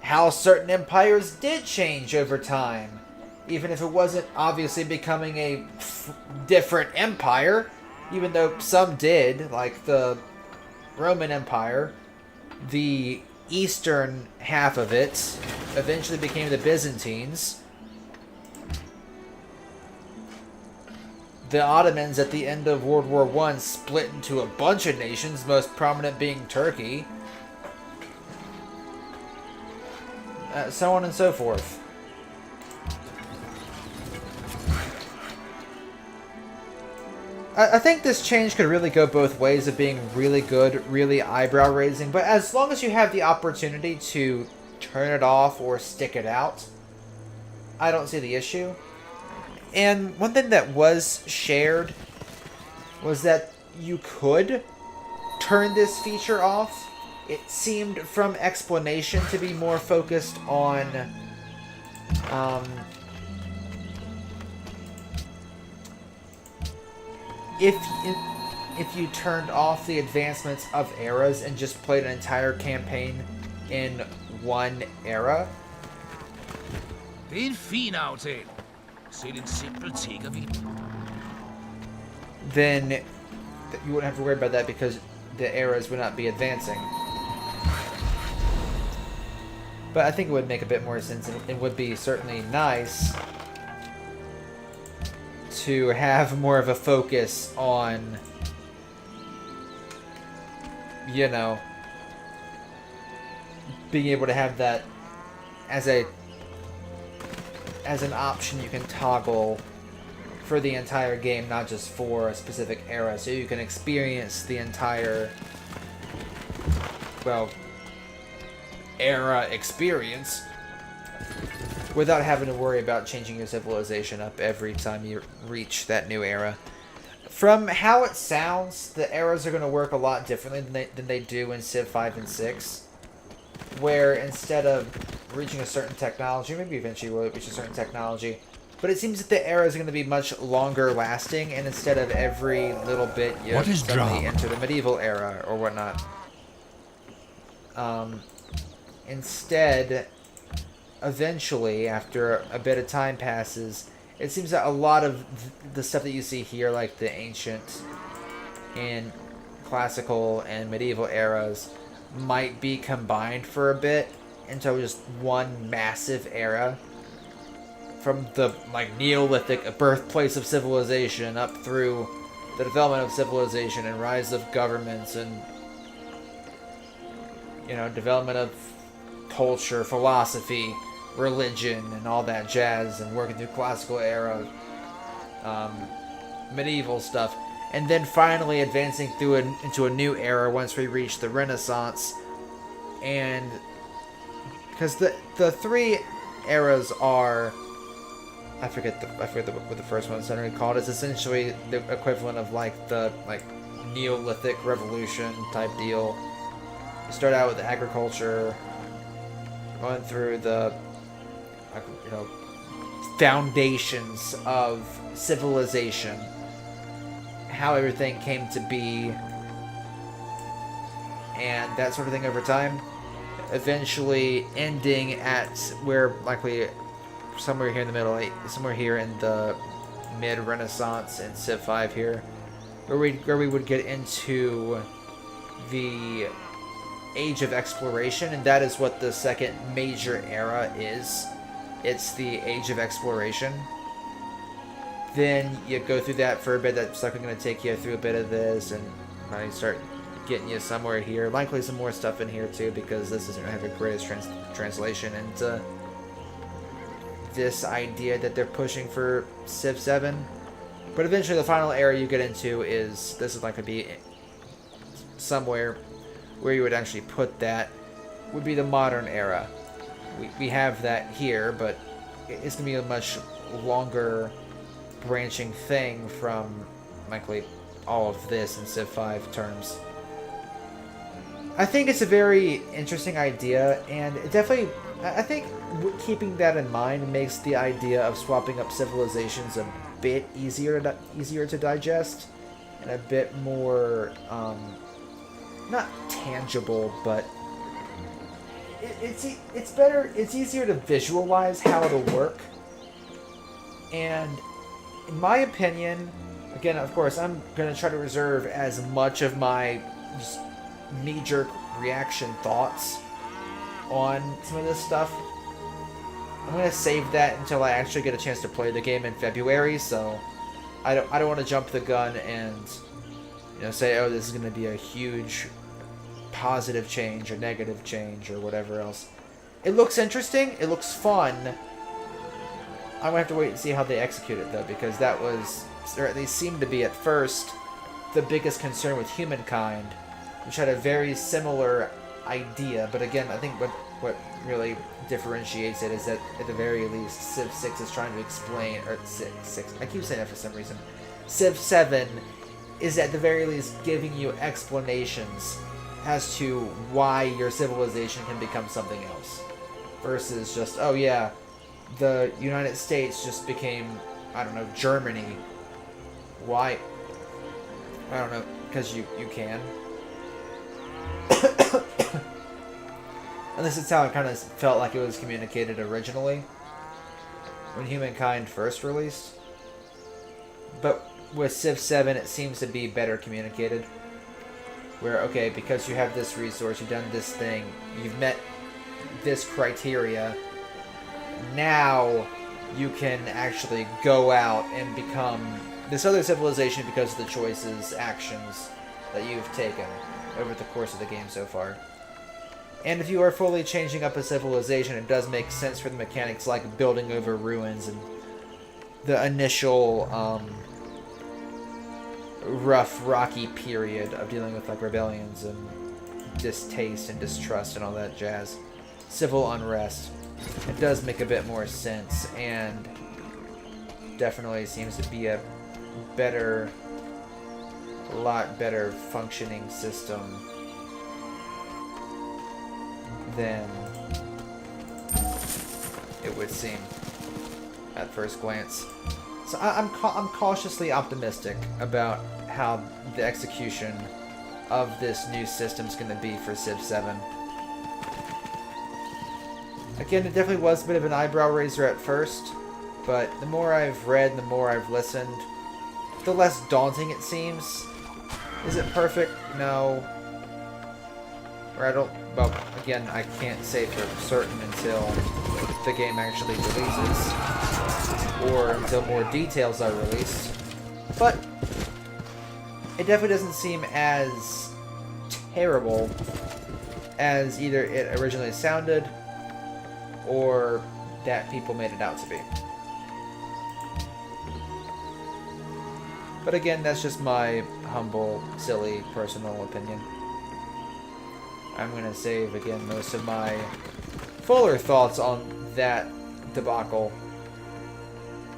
how certain empires did change over time. Even if it wasn't obviously becoming a different empire, even though some did, like the Roman Empire, the eastern half of it eventually became the Byzantines. The Ottomans at the end of World War I split into a bunch of nations, most prominent being Turkey. So on and so forth. I think this change could really go both ways of being really good, really eyebrow-raising, but as long as you have the opportunity to turn it off or stick it out, I don't see the issue. And one thing that was shared was that you could turn this feature off. It seemed from explanation to be more focused on if you turned off the advancements of eras and just played an entire campaign in one era. Det er en fin aftale. Selv en simpel tigger vil. Then you wouldn't have to worry about that because the eras would not be advancing. But I think it would make a bit more sense, and it would be certainly nice to have more of a focus on, you know, being able to have that as an option you can toggle for the entire game, not just for a specific era, so you can experience the entire, well, era experience without having to worry about changing your civilization up every time you reach that new era. From how it sounds, the eras are going to work a lot differently than they do in Civ 5 and 6, where instead of reaching a certain technology, maybe eventually we'll reach a certain technology, but it seems that the eras are going to be much longer lasting, and instead of every little bit you suddenly enter the medieval era or whatnot. Instead, eventually, after a bit of time passes, it seems that a lot of the stuff that you see here, like the ancient and classical and medieval eras, might be combined for a bit into just one massive era. From the Neolithic birthplace of civilization up through the development of civilization and rise of governments and, you know, development of culture, philosophy, religion, and all that jazz, and working through classical era, medieval stuff, and then finally advancing through into a new era once we reach the Renaissance. And because the three eras are, I forget what the first one's generally called. It's essentially the equivalent of the Neolithic revolution type deal. You start out with agriculture, going through the foundations of civilization, how everything came to be, and that sort of thing over time, eventually ending at where likely somewhere here in the middle, somewhere here in the mid-Renaissance in Civ 5 here, where we would get into the Age of Exploration, and that is what the second major era is. It's the Age of Exploration. Then you go through that for a bit. That's likely going to take you through a bit of this, and probably start getting you somewhere here. Likely some more stuff in here too, because this isn't going to have the greatest translation into this idea that they're pushing for Civ 7. But eventually the final era you get into is, this is likely to be somewhere where you would actually put that, would be the modern era. We have that here, but it's going to be a much longer branching thing from likely all of this in Civ 5 terms. I think it's a very interesting idea, and it definitely, I think keeping that in mind makes the idea of swapping up civilizations a bit easier to digest, and a bit more, not tangible, but it's better. It's easier to visualize how it'll work. And in my opinion, again, of course, I'm gonna try to reserve as much of my just knee-jerk reaction thoughts on some of this stuff. I'm gonna save that until I actually get a chance to play the game in February. So I don't want to jump the gun and say, oh, this is gonna be a huge positive change or negative change or whatever else. It looks interesting. It looks fun. I'm gonna have to wait and see how they execute it though, because that was, or at least seemed to be at first, the biggest concern with Humankind, which had a very similar idea. But again, I think what really differentiates it is that at the very least, Civ 6 is trying to explain, or Civ 6, I keep saying that for some reason. Civ 7 is at the very least giving you explanations as to why your civilization can become something else. Versus just, oh yeah, the United States just became, I don't know, Germany. Why? I don't know, because you can. And this is how it kind of felt like it was communicated originally, when Humankind first released. But with Civ 7, it seems to be better communicated. Where, okay, because you have this resource, you've done this thing, you've met this criteria, now you can actually go out and become this other civilization because of the choices, actions that you've taken over the course of the game so far. And if you are fully changing up a civilization, it does make sense for the mechanics like building over ruins and the initial rough, rocky period of dealing with like rebellions and distaste and distrust and all that jazz. Civil unrest. It does make a bit more sense, and definitely seems to be a lot better functioning system than it would seem at first glance. So I'm cautiously optimistic about how the execution of this new system is going to be for Civ 7. Again, it definitely was a bit of an eyebrow raiser at first, but the more I've read, the more I've listened, the less daunting it seems. Is it perfect? No. Or I don't... Well, again, I can't say for certain until the game actually releases, or until more details are released. But it definitely doesn't seem as terrible as either it originally sounded or that people made it out to be. But again, that's just my humble, silly, personal opinion. I'm going to save, again, most of my fuller thoughts on that debacle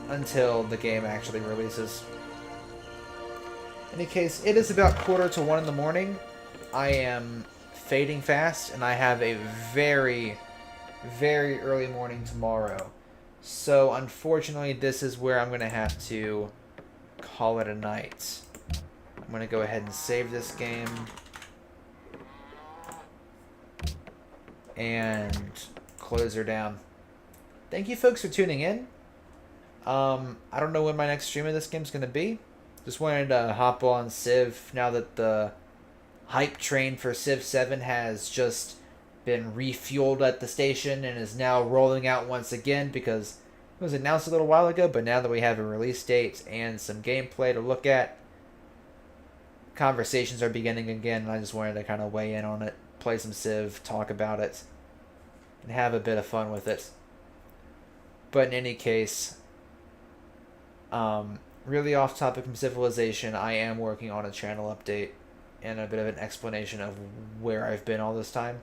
until the game actually releases. In any case, it is about 1:45 in the morning. I am fading fast, and I have a very, very early morning tomorrow. So, unfortunately, this is where I'm going to have to call it a night. I'm going to go ahead and save this game and close her down. Thank you folks for tuning in. I don't know when my next stream of this game is going to be. Just wanted to hop on Civ now that the hype train for Civ 7 has just been refueled at the station and is now rolling out once again, because it was announced a little while ago, but now that we have a release date and some gameplay to look at, conversations are beginning again, and I just wanted to kind of weigh in on it, play some Civ, talk about it, and have a bit of fun with it. But in any case, really off topic from Civilization, I am working on a channel update and a bit of an explanation of where I've been all this time,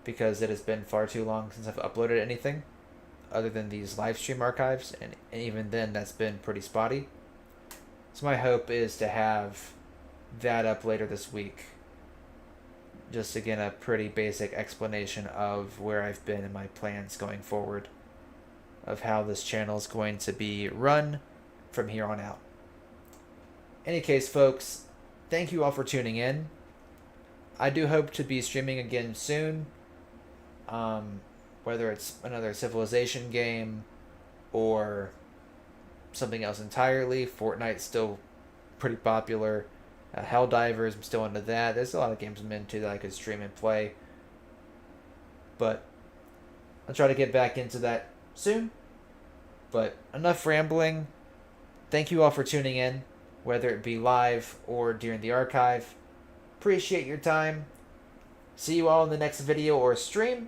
because it has been far too long since I've uploaded anything other than these live stream archives, and even then that's been pretty spotty. So my hope is to have that up later this week. Just again, a pretty basic explanation of where I've been and my plans going forward, of how this channel is going to be run from here on out. Any case, folks, thank you all for tuning in. I do hope to be streaming again soon. Whether it's another Civilization game or something else entirely. Fortnite's still pretty popular. Helldivers, I'm still into that. There's a lot of games I'm into that I could stream and play. But I'll try to get back into that soon. But enough rambling. Thank you all for tuning in, whether it be live or during the archive. Appreciate your time. See you all in the next video or stream.